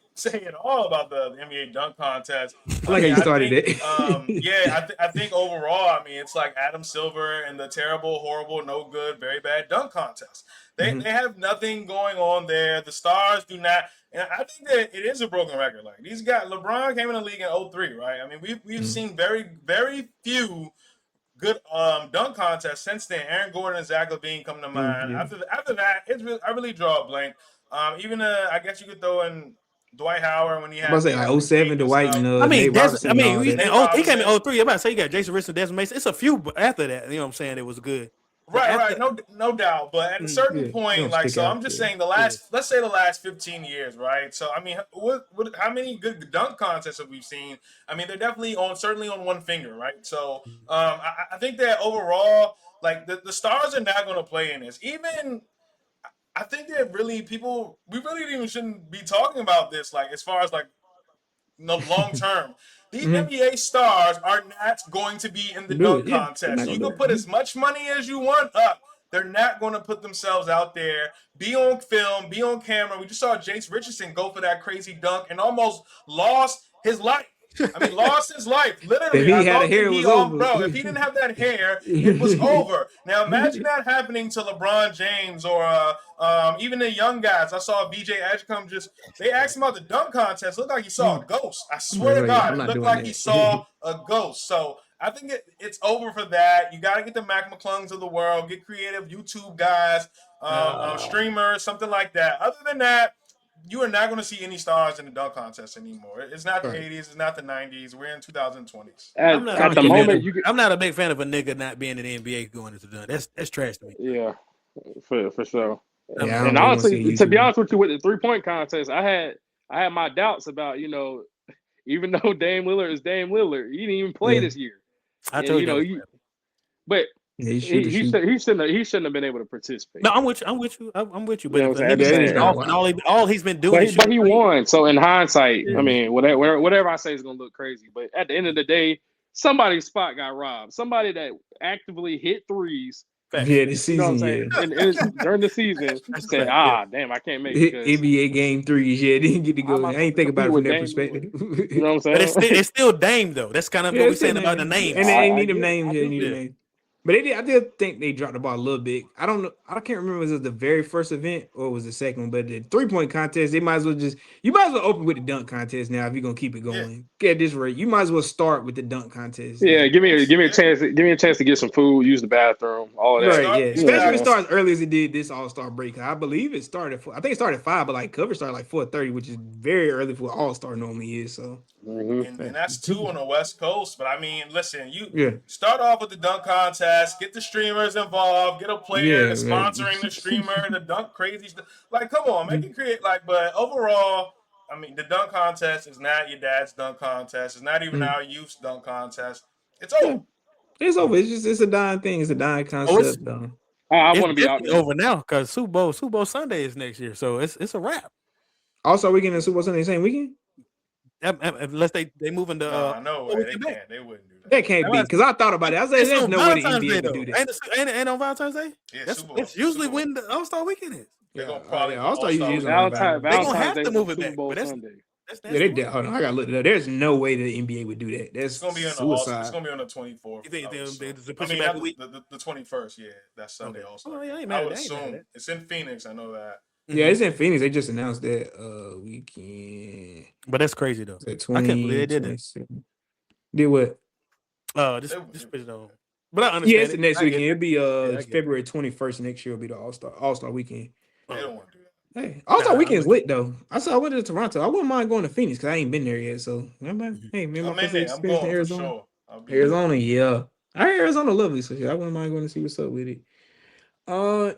at all about the NBA dunk contest. I I like how mean, you I started think, it. yeah, I think overall, I mean, it's like Adam Silver and the terrible, horrible, no good, very bad dunk contest. They Mhm. they have nothing going on there. The stars do not, and I think that it is a broken record. Like these guys, LeBron came in the league in '03, right? I mean, we've Mhm. seen very few good dunk contests since then. Aaron Gordon and Zach LaVine come to mind. Yeah. After that, I really draw a blank. Even I guess you could throw in Dwight Howard when he I'm about to had say the like '07 tape and Dwight and stuff. Nate Robinson and all that. Nate He came in Robinson. 03. I'm about to say you got Jason Richardson, Desmond Mason. It's a few after that. You know what I'm saying? It was good. But Right, after, no doubt. But at a certain Yeah, they point, don't like, stick so I'm out just there. saying let's say the last 15 years, right? So I mean, how many good dunk contests have we seen? I mean, they're definitely certainly on one finger, right? So I think that overall, like the stars are not going to play in this. Even I think that we really even shouldn't be talking about this, like as far as like no long term. These Mhm. NBA stars are not going to be in the Do it. dunk Yeah, they're not contest. You gonna do can it. put as much money as you want up. They're not going to put themselves out there, be on film, be on camera. We just saw Jace Richardson go for that crazy dunk and almost lost his life. I mean, lost his life. If Literally, I he had a thought that hair, it was over. bro, if he didn't have that hair, it was over. Now, imagine that happening to LeBron James or even the young guys. I saw BJ Edgecombe they asked him about the dunk contest. Looked like he saw a ghost. I swear to Like, God, I'm it not looked doing like he saw that. a ghost. So I think it's over for that. You got to get the Mac McClungs of the world, get creative YouTube guys, streamers, something like that. Other than that, you are not going to see any stars in the dunk contest anymore. It's not the Right. 80s. It's not the 90s. We're in 2020s. I'm not a At big the fan moment, of, you get I'm not a big fan of a nigga not being in the NBA going into done. That's trash to me. yeah, for sure. I'm Yeah, I not. And don't really want to honestly, see to be YouTube. honest with you, with the 3-point contest, I had my doubts about even though Dame Lillard is Dame Lillard, he didn't even play Yeah, this year, I and told you that was but yeah, he shoot or shoot. he shouldn't have been able to participate. no. I'm with you. I'm with you. I'm with you. You But know if what a I'm saying? I'm nigga just Yeah, it been is getting saying. kind of off and wild. all he's been doing is But he shooting threes. won. So in hindsight, I Yeah. mean, whatever I say is gonna look crazy. But at the end of the day, somebody's spot got robbed. Somebody that actively hit threes, Facts. Yeah, this you know what I'm season, saying, yeah. and during the season That's the said, fact. Yeah. damn, I can't make it because NBA game threes, yeah, didn't get to how go am in. I I supposed ain't to think about compete it from with that Dame perspective. Lillard? You know what But I'm saying? it's still Dame though. That's kind of Yeah, what we it's still saying about the name, names. and they ain't I need them get it. names. I Yeah, they do need them get Yeah. it. names. But I did think they dropped the ball a little bit. I don't know. I can't remember if it was the very first event or it was the second one. But the 3-point contest, they might as well you might as well open with the dunk contest now if you're gonna keep it Yeah, going. At this rate, you might as well start with the dunk contest. Yeah, Like, give me a yeah. chance. Give me a chance to get some food, use the bathroom, all of that. right, yeah. Start, You know what Especially if it I'm saying? exactly. starts early as it did this All-Star break. I believe it started. I think it started at 5, but like coverage started like 4:30, which is very early for what All-Star normally is. So, And that's two on the West Coast. But I mean, listen, you yeah, start off with the dunk contest, get the streamers involved, get a player yeah, that's sponsoring the streamer, the dunk crazy stuff. Like, come on, make it create like. But overall, I mean, the dunk contest is not your dad's dunk contest. It's not even right. our youth's dunk contest. It's Yeah, over. it's over. It's a dying thing. It's a dying Oh, it's concept, though. I it's want to be definitely optimistic. over now because Super Bowl Sunday is next year, so it's a wrap. Also, weekend and Super Bowl Sunday same weekend. Unless they move into Nah, no way. They weekend back. can't. They wouldn't do that. That can't be because I thought about it. I was like, It's there's on no way the Valentine's NBA Day would do though. that. Ain't on Valentine's Day? Yeah, That's Super Bowl. it's usually Super Bowl. when the All-Star weekend is. They're gonna Yeah, probably do All-Star All-Star usually is weekend. on They gonna Valentine's have Day to is move on it Super back, Bowl but Sunday. Yeah, that's the word. hold on. I got to look it up. There's no way the NBA would do that. That's It's gonna be it's suicide. gonna be on the 24th. You think I would assume. they I push it mean, back not a week? the 21st. Yeah, that's Sunday Okay. All-Star Oh yeah, I game. ain't I mad would at that. I ain't mad at assume that. it's in Phoenix. I know that. Yeah, Mhm. it's in Phoenix. They just announced that weekend. But that's crazy though. Is it I can't believe 20, they did that. 27? Did what? Just put it on. But I Yeah, understand it's the it. next I get weekend. it. It'll be Yeah, I get it. February 21st next year. Will be the All Star weekend. They Oh, don't want to do that. Hey, All Star nah, I'm weekend's with lit though. I went to Toronto. I wouldn't mind going to Phoenix because I ain't been there yet. So remember, you. hey, man, my I'm first in there. I'm experience in going for Arizona. sure. I'll be there. Arizona, yeah. I heard Arizona lovely, so yeah, I wouldn't mind going to see what's up with it. Uh,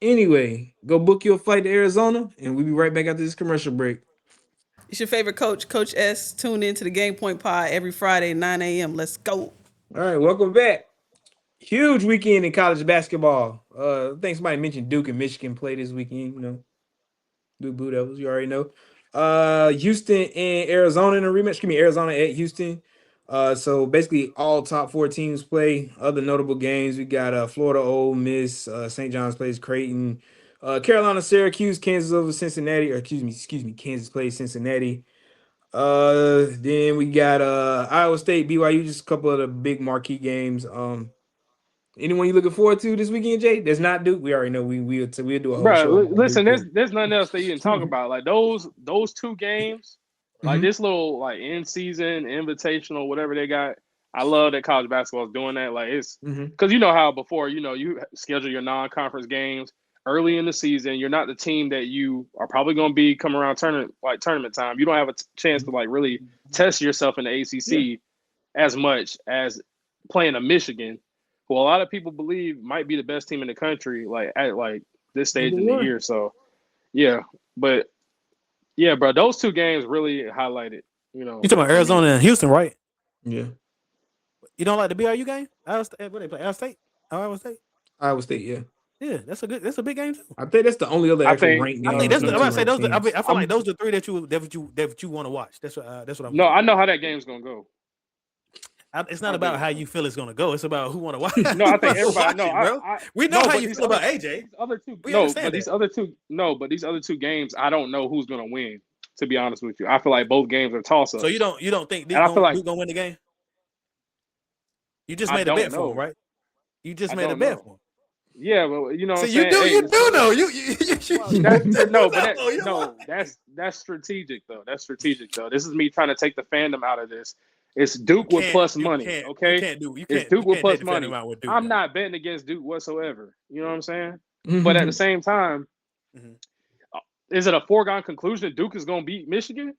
anyway, go book your flight to Arizona, and we'll be right back after this commercial break. It's your favorite coach, Coach S. Tune in to the Game Point Pod every Friday, 9 a.m. Let's go. All right, welcome back. Huge weekend in college basketball. I think somebody mentioned Duke and Michigan play this weekend. Duke Blue Devils, you already know. Houston and Arizona in a rematch. Excuse me, Arizona at Houston. So basically all top four teams play. Other notable games, we got Florida, Ole Miss, St. John's plays Creighton, Carolina, Syracuse, Kansas over Cincinnati, or excuse me, Kansas plays Cincinnati. Then we got Iowa State, BYU, just a couple of the big marquee games. Anyone you looking forward to this weekend, Jay? That's not Duke. We already know we'll do a whole Bro, show about listen, Duke. there's nothing else that you can talk about. Like those two games, like Mhm. this little like in season invitational, whatever they got. I love that college basketball is doing that. Like it's Mhm. because you know how before you schedule your non-conference games early in the season. You're not the team that you are probably going to be coming around tournament time. You don't have a chance to like really test yourself in the Yeah. ACC as much as playing a Michigan, who a lot of people believe might be the best team in the country. Like at like this stage Number in the one. year. So yeah, but yeah, bro, those two games really highlighted. You talking about For me. Arizona and Houston, right? Yeah. You don't like the BYU game? Iowa State, what they play? Iowa State? Iowa State? Iowa State, yeah. Yeah, that's a big game too. I think that's the only other I actual think ranked I game think between I'm two about to say ranked those. teams. I feel like those are the three that you want to watch. That's what I'm no, feeling. I know how that game's gonna go. It's I not about do. how you feel it's gonna go. It's about who want to watch. No, Who I think wants to everybody. watch No, it, bro. I We know no, how but you feel about AJ. these other two. We No, but understand that. these other two games, I don't know who's gonna win. To be honest with you, I feel like both games are toss So you ups, don't think and I feel like Duke gonna win the game? You just I made a don't bet for him, know. right? You just I made a don't bet know. for him. Yeah, but you know what So I'm saying. Hey, you it's do still know well, that's you no, do but that know. You what? no, that's strategic though. That's strategic though. This is me trying to take the fandom out of this. It's Duke with plus money, okay? It's Duke you with can't take plus the Phantom money. out with Duke I'm now. not betting against Duke whatsoever. You know what I'm saying? But at the Mhm. same time, Mhm. uh, is it a foregone conclusion that Duke is going to beat Michigan?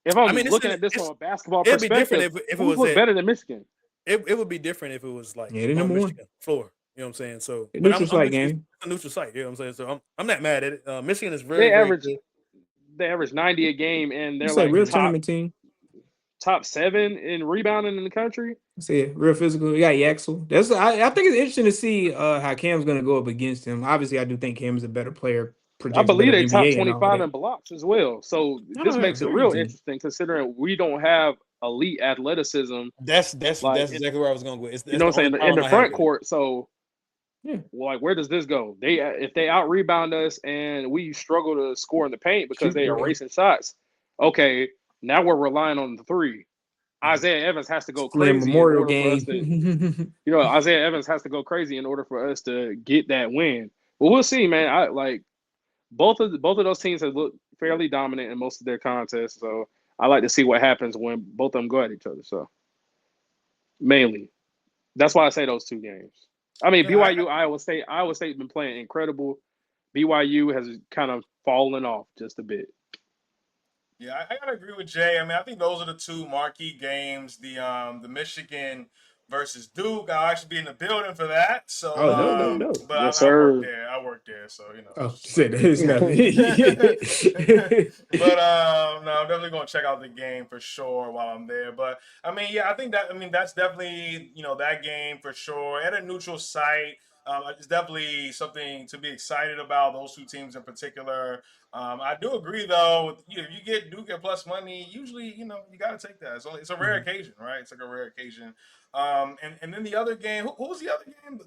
If I I'm mean, looking at this from a basketball it'd be different perspective, if it who's was look at better than Michigan? it would be different if it was like Yeah, they on number one. Michigan floor. You know what I'm saying? So, but Neutral I'm site with you. It's game. a neutral site. You know what I'm saying? So I'm not mad at it. Michigan is very They very average good. they average 90 a game, and You they're say like real Mhm. top tournament team. top seven in rebounding in the country. I say real physical. You got Yaxel. I think it's interesting to see how Cam's gonna go up against him. Obviously, I do think Cam's a better player, I projects better believe they top NBA and all of 25 that. in blocks as well. So I this don't know. makes it Very real interesting. interesting considering we don't have elite athleticism like That's exactly where I was going with. you That's know the what I'm only saying in problem the I have front with it. court. So Yeah. well, like where does this go? They if they out rebound us and we struggle to score in the paint because Shoot they the are ball. racing shots. Okay, now we're relying on the three. Mhm. Isaiah Evans has to go Slam crazy in Memorial order for us game. to Isaiah Evans has to go crazy in order for us to get that win. But we'll see, man. I like both of those teams have looked fairly dominant in most of their contests. So I like to see what happens when both of them go at each other. So mainly, that's why I say those two games. I mean, Yeah, I, BYU, Iowa State been playing incredible. BYU has kind of fallen off just a bit. Yeah, I gotta agree with Jay. I mean, I think those are the two marquee games. The Michigan versus Duke. I'll actually be in the building for that. So, Oh, no. but Yes, I work sir. there. I work there. So it's Oh, just said like that it's nothing. but no, I'm definitely gonna check out the game for sure while I'm there. But I mean, yeah, I mean that's definitely that game for sure at a neutral site. It's definitely something to be excited about. Those two teams in particular. I do agree though. If you get Duke at plus money, usually you got to take that. It's a rare Mhm. occasion, right? It's like a rare occasion. And then the other game. Who was the other game?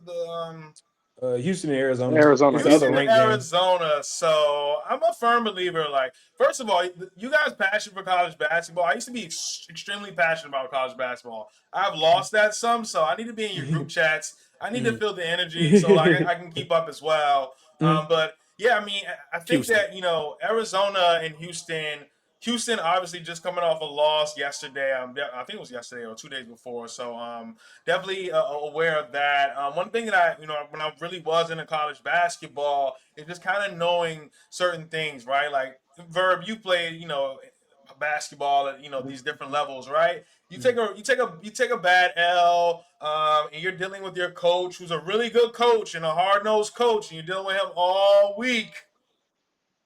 The Houston and Arizona. It's Arizona, the other Houston, Houston. ranked game. Arizona. So I'm a firm believer. Like, first of all, you guys passionate for college basketball. I used to be extremely passionate about college basketball. I've lost that some, so I need to be in your group chats. I need to Mm. feel the energy so like I can keep up as well. Mm. But yeah, I mean, I think Houston. that Arizona and Houston Houston obviously just coming off a loss yesterday. I think it was yesterday or 2 days before. So definitely aware of that. One thing that when I really was into college basketball is just kind of knowing certain things, right? Like Verb, you played, basketball at these different levels, right? You take a bad L, and you're dealing with your coach, who's a really good coach and a hard nosed coach, and you're dealing with him all week.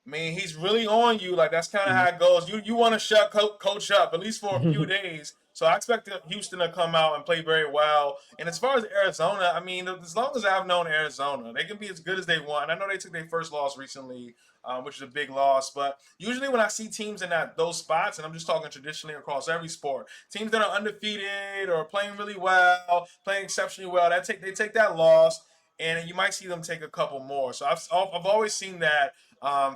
I mean, he's really on you. Like that's kind of how it goes. You want to shut coach up at least for a few days. So I expect Houston to come out and play very well. And as far as Arizona, I mean, as long as I've known Arizona, they can be as good as they want. I know they took their first loss recently, which is a big loss. But usually when I see teams in those spots, and I'm just talking traditionally across every sport, teams that are undefeated or playing really well, playing exceptionally well, they take that loss, and you might see them take a couple more. So I've always seen that.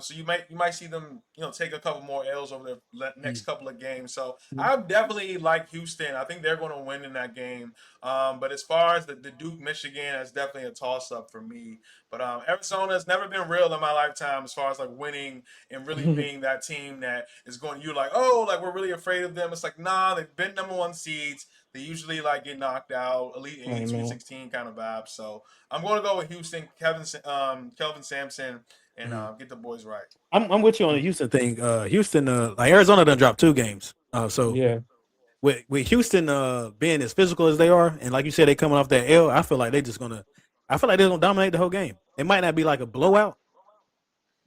So you might see them, take a couple more L's over the next couple of games. So I definitely like Houston. I think they're going to win in that game. But as far as the Duke Michigan, that's definitely a toss up for me. But Arizona's never been real in my lifetime as far as like winning and really being that team that is going. You're like, oh, like we're really afraid of them. It's like, nah, they've been number one seeds. They usually like get knocked out, Elite 8, Sweet 16 kind of vibe. So I'm going to go with Houston, Kelvin Sampson, and get the boys right. I'm with you on the Houston thing. Houston, like Arizona done dropped 2 games. So Yeah. with Houston being as physical as they are, and like you said, they coming off that L, I feel like they're gonna dominate the whole game. It might not be like a blowout,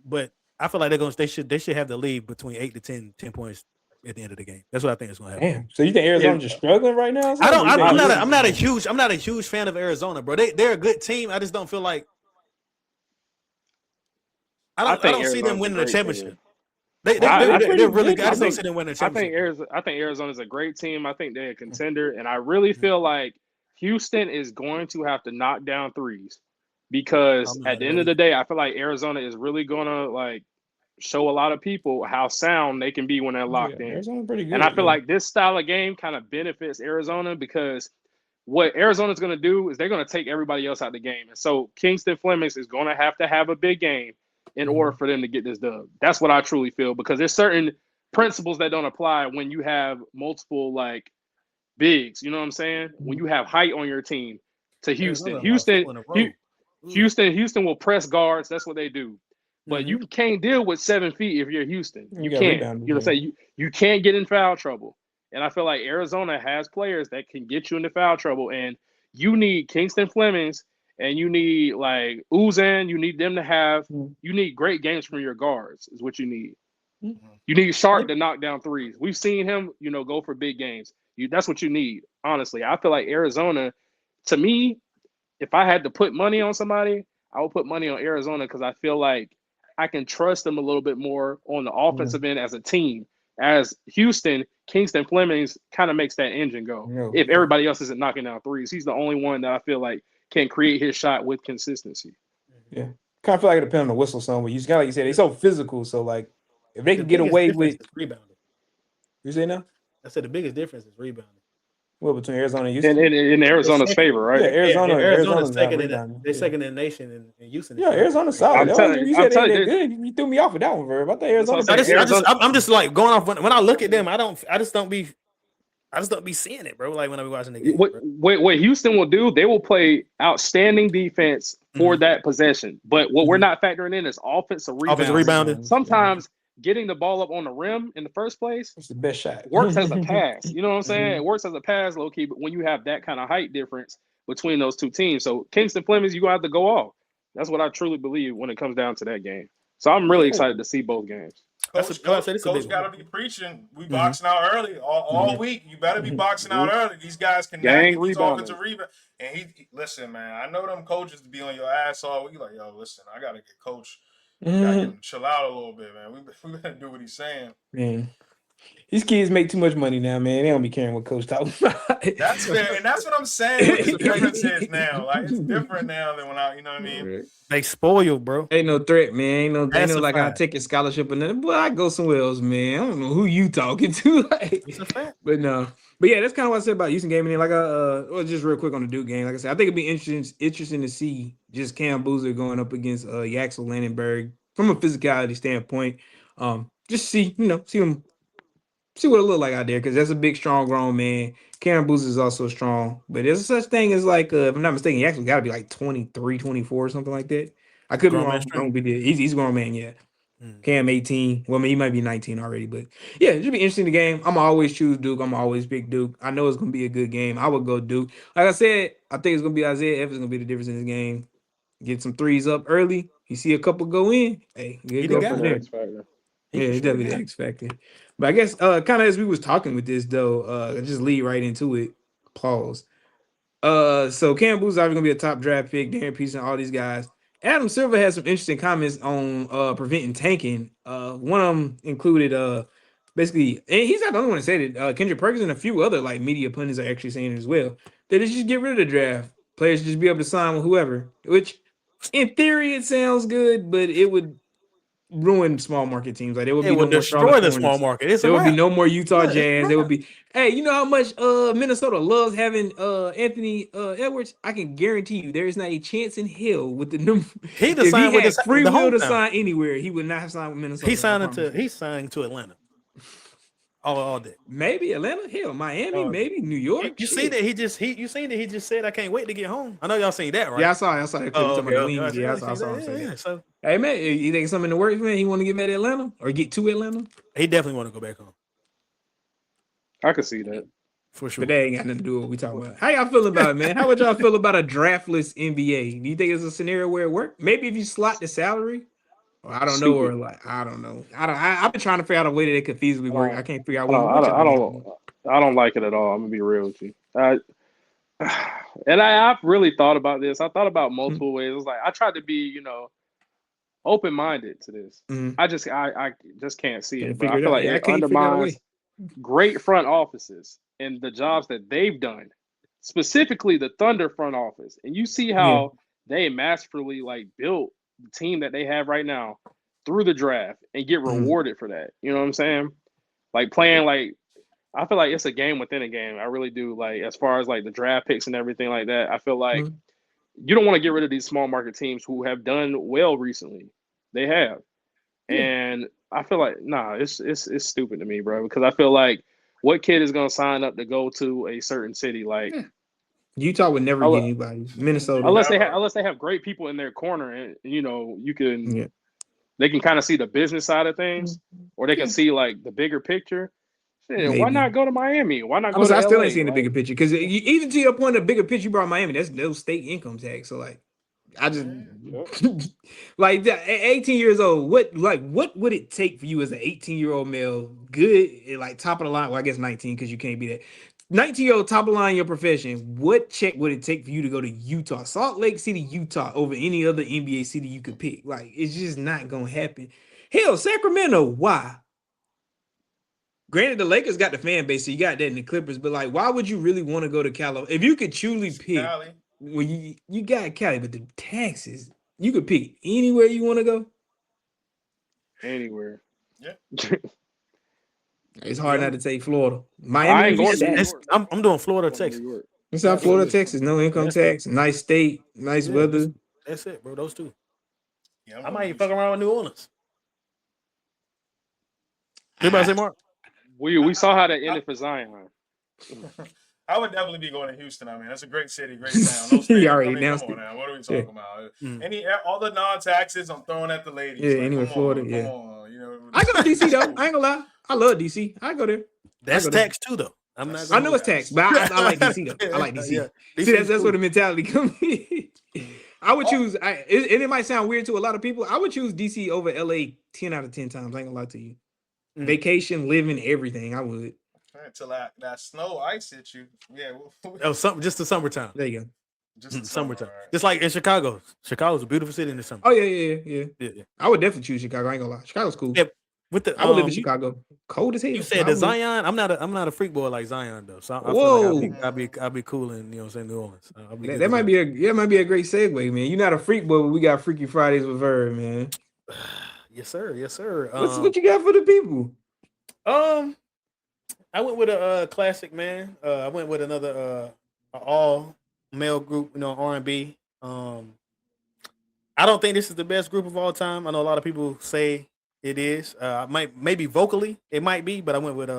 but I feel like they should have the lead between 8 to 10 points at the end of the game. That's what I think is gonna happen. Damn. So you think Arizona just struggling right now? I'm not a huge fan of Arizona, bro. They're a good team. I just don't feel like I don't see them winning the championship. They're really good. I just don't see them winning the championship. I think Arizona's a great team. I think they're a contender, and I really feel like Houston is going to have to knock down threes because at the end of the day, I feel like Arizona is really going to like show a lot of people how sound they can be when they're locked in. Arizona's pretty good. And I feel like this style of game kind of benefits Arizona because what Arizona's going to do is they're going to take everybody else out of the game. And so Kingston Flemings is going to have a big game in order for them to get this dub. That's what I truly feel because there's certain principles that don't apply when you have multiple like bigs. You know what I'm saying? When you have height on your team to Houston. Houston will press guards. That's what they do. But you can't deal with 7 feet if you're Houston. You can't. You can't get in foul trouble. And I feel like Arizona has players that can get you into foul trouble. And you need Kingston Flemings and you need like Uzan. You need them to have. You need great games from your guards. Is what you need. You need Sharp to knock down threes. We've seen him, go for big games. That's what you need. Honestly, I feel like Arizona. To me, if I had to put money on somebody, I would put money on Arizona because I feel like I can trust them a little bit more on the offensive end as a team. As Houston, Kingston Flemings kind of makes that engine go. If everybody else isn't knocking down threes, he's the only one that I feel like can create his shot with consistency. Yeah, kind of feel like it depends on the whistle song, but you kind of like you said, they're so physical. So like, if they can get away with rebounding, you say now? I said the biggest difference is rebounding. Well, between Arizona and Houston, in Arizona's favor, right? Yeah, Arizona's second. They're second in the nation in Houston. Yeah, Arizona's solid. You said they're good. You threw me off with that one, Verb. I thought Arizona. I'm just like going off when I look at them. I just don't be seeing it, bro. Like when I be watching the game. What Houston will do, they will play outstanding defense for that possession. But what we're not factoring in is offensive rebounding. Sometimes getting the ball up on the rim in the first place, it's the best shot. Works as a pass. You know what I'm saying? It works as a pass, low key. But when you have that kind of height difference between those two teams, so Kingston Flemings, you gonna have to go off. That's what I truly believe when it comes down to that game. So I'm really excited to see both games. Coach got to be preaching. We boxing out early all week. You better be boxing out early. These guys can get these offensive rebound. And he listen, man. I know them coaches to be on your ass all week. Like, yo, listen, I gotta get coach. Gotta chill out a little bit, man. We better do what he's saying. Man, these kids make too much money now, man. They don't be caring what coach talking about. That's fair, and that's what I'm saying. What the difference is now. Like it's different now than when you know what I mean. They spoil, bro. Ain't no threat, man. Ain't no like I take a scholarship or nothing. Boy, I go somewhere else, man. I don't know who you talking to. Like, it's a fact. But no. But yeah, that's kind of what I said about Houston game. And like well, just real quick on the Duke game. Like I said, I think it'd be interesting to see just Cam Boozer going up against Yaxel Landenberg from a physicality standpoint. Just see them See what it look like out there, because that's a big, strong, grown man. Karen Booth is also strong, but there's such thing as like, if I'm not mistaken, he actually got to be like 23, 24 or something like that. I could be Grown man wrong. strength. He's a grown man, yeah. Mm. Cam 18. Well, I mean, he might be 19 already, but yeah, it should be interesting. The game. I'm always choose Duke. I'm always pick Duke. I know it's gonna be a good game. I would go Duke. Like I said, I think it's gonna be Isaiah F is gonna be the difference in this game. Get some threes up early. You see a couple go in. Hey, He good the go guy. from Definitely there. X factor. He Yeah, for it's sure definitely the the guy. X factor. But I guess kind of as we was talking with this though, just lead right into it. Pause. So Cam Booth's obviously gonna be a top draft pick. Darren Peterson, all these guys. Adam Silver has some interesting comments on preventing tanking. One of them included basically, and he's not the only one to say that. Kendrick Perkins and a few other like media pundits are actually saying it as well. That they just get rid of the draft. Players just be able to sign with whoever. Which, in theory, it sounds good, but it would ruin small market teams. Like there would It be no would more Charlotte destroy the small Hornets. market. It's a There would be wrap. no more Utah It's a Jazz. There would wrap. be, hey, you know how much Minnesota loves having Anthony Edwards? I can guarantee you there is not a chance in hell with the number. He If he signed with had free the will to hometown. sign anywhere, he would not have signed with Minnesota. He's signing to Atlanta. All day. Maybe Atlanta, hell, Miami, maybe New York. You see that you seen that he just said I can't wait to get home. I know y'all seen that, right? Yeah, I saw that clip. Oh, Talking about the okay. wings. Yeah, I saw him say Yeah, that. so Hey man, you think something in the works, man? He want to get back to Atlanta or get to Atlanta? he definitely want to go back home I could see that. for sure. But that ain't got nothing to do with what we talking about. How y'all feel about it, man? How would y'all feel about a draftless NBA? Do you think it's a scenario where it worked? Maybe if you slot the salary, or I don't know, or Stupid. like I don't know. I've been trying to figure out a way that it could feasibly work. I can't figure out I don't, what I don't, y'all I think. don't, I don't like it at all. I'm gonna be real with you. I've really thought about this. I thought about multiple ways. It was like I tried to be, open minded to this. Mhm. I just can't see Can't it. But figure I it feel out. like Yeah, I it can't figure out a way. undermines great front offices and the jobs that they've done, specifically the Thunder front office. And you see how they masterfully like built the team that they have right now through the draft and get rewarded for that. You know what I'm saying? Like playing like I feel like it's a game within a game. I really do. Like as far as like the draft picks and everything like that, I feel like you don't want to get rid of these small market teams who have done well recently. They have. And I feel like it's stupid to me, bro, because I feel like what kid is gonna sign up to go to a certain city like Utah would never get anybody. Minnesota, unless they have great people in their corner and you can they can kind of see the business side of things or they can see like the bigger picture. Shit, why not go to Miami? Why not go to I still LA? ain't seeing the bigger picture because even to your point, the bigger picture you brought Miami. That's no state income tax. So like, I just like 18 years old. What would it take for you as an 18-year-old male, good like top of the line? Well, I guess 19 because you can't be that. 19-year-old top of the line in your profession. What check would it take for you to go to Utah, Salt Lake City, Utah, over any other NBA city you could pick? Like, it's just not gonna happen. Hell, Sacramento. Why? Granted, the Lakers got the fan base, so you got that in the Clippers. But like, why would you really want to go to California if you could truly pick? Cali. Well, you got Cali, but the taxes, you could pick anywhere you want to go. Anywhere. Yeah. It's hard not to take Florida. I Miami, ain't going to New It's, York. I'm doing Florida, I'm going to Texas. New York. it's out Florida, Texas, no income tax, nice state, nice weather. That's it, bro. Those two. Yeah, I might even fuck around with New Orleans. You about to say, Mark? We saw how that ended for Zion. I would definitely be going to Houston. I mean, that's a great city, great town. No stadium. already I mean, announced come on it. now. What are we talking about? All the non-taxes I'm throwing at the ladies. Yeah, like, anywhere come Florida. on, Yeah, come on. I go to DC though. I ain't gonna lie. I love DC. I go there. That's tax too, though. I'm not. I know it's tax, but I like DC though. I like DC. Yeah. See, that's where the mentality comes in. I would choose. It might sound weird to a lot of people. I would choose DC over LA 10 out of 10 times. I ain't gonna lie to you. Vacation, living, everything. I would. Until that snow ice hits you. Yeah. Just the summertime. There you go. Just the Summertime. summer, right. Just like in Chicago. Chicago's a beautiful city in the summer. Oh yeah. I would definitely choose Chicago. I ain't gonna lie. Chicago's cool. Yeah, with the I would live in Chicago. Cold as hell. You said the Zion. I'm not a freak boy like Zion though. So I Whoa. feel like I'll be cool in New Orleans. That might be a great segue, man. You're not a freak boy, but we got Freaky Fridays with her, man. Yes, sir. What you got for the people? I went with a classic, man. I went with another all male group, R&B. I don't think this is the best group of all time. I know a lot of people say It is. Maybe vocally it might be, but I went with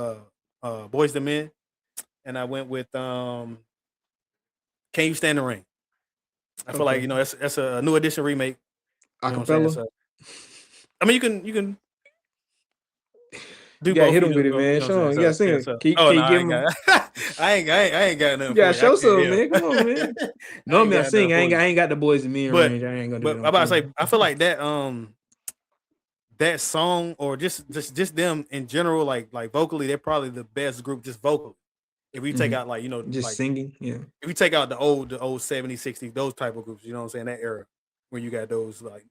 Boys the Men, and I went with Can You Stand the Rain? I feel like that's a new edition remake. You know what I'm saying? Acapella. So, I mean, you can do You gotta both. hit You him with it, know, man. you know what Show I'm him. saying? You gotta So, sing yeah, it. so, Can oh you no, I give ain't him? got. I ain't got nothing You gotta for show you. something, man. Come on, man. Normally I got sing. nothing for I you. ain't got the Boys and Men But range. I ain't gonna do but it I'm on about to say, camera. I feel like that song or just them in general, like vocally, they're probably the best group just vocally. If we take out Just like singing, yeah. if we take out the old 70s, 60s, those type of groups, you know what I'm saying, that era where you got those like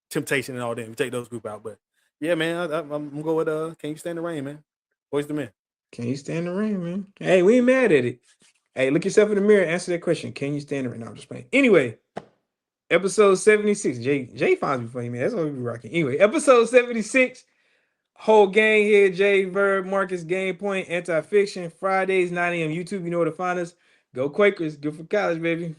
Temptation and all that, we take those group out. But yeah, man, I'm gonna go with Can You Stand the Rain, man? Boys the Men. Can you stand the rain, man? Hey, we ain't mad at it. Hey, look yourself in the mirror and answer that question. Can you stand the rain? No, I'm just playing. Anyway, episode 76. Jay finds me funny, man. That's what we be rocking. Anyway, episode 76. Whole gang here. Jay, Verb, Marcus, Game Point, Anti-Fiction. Fridays, 9 a.m. YouTube. You know where to find us. Go Quakers. Good for college, baby.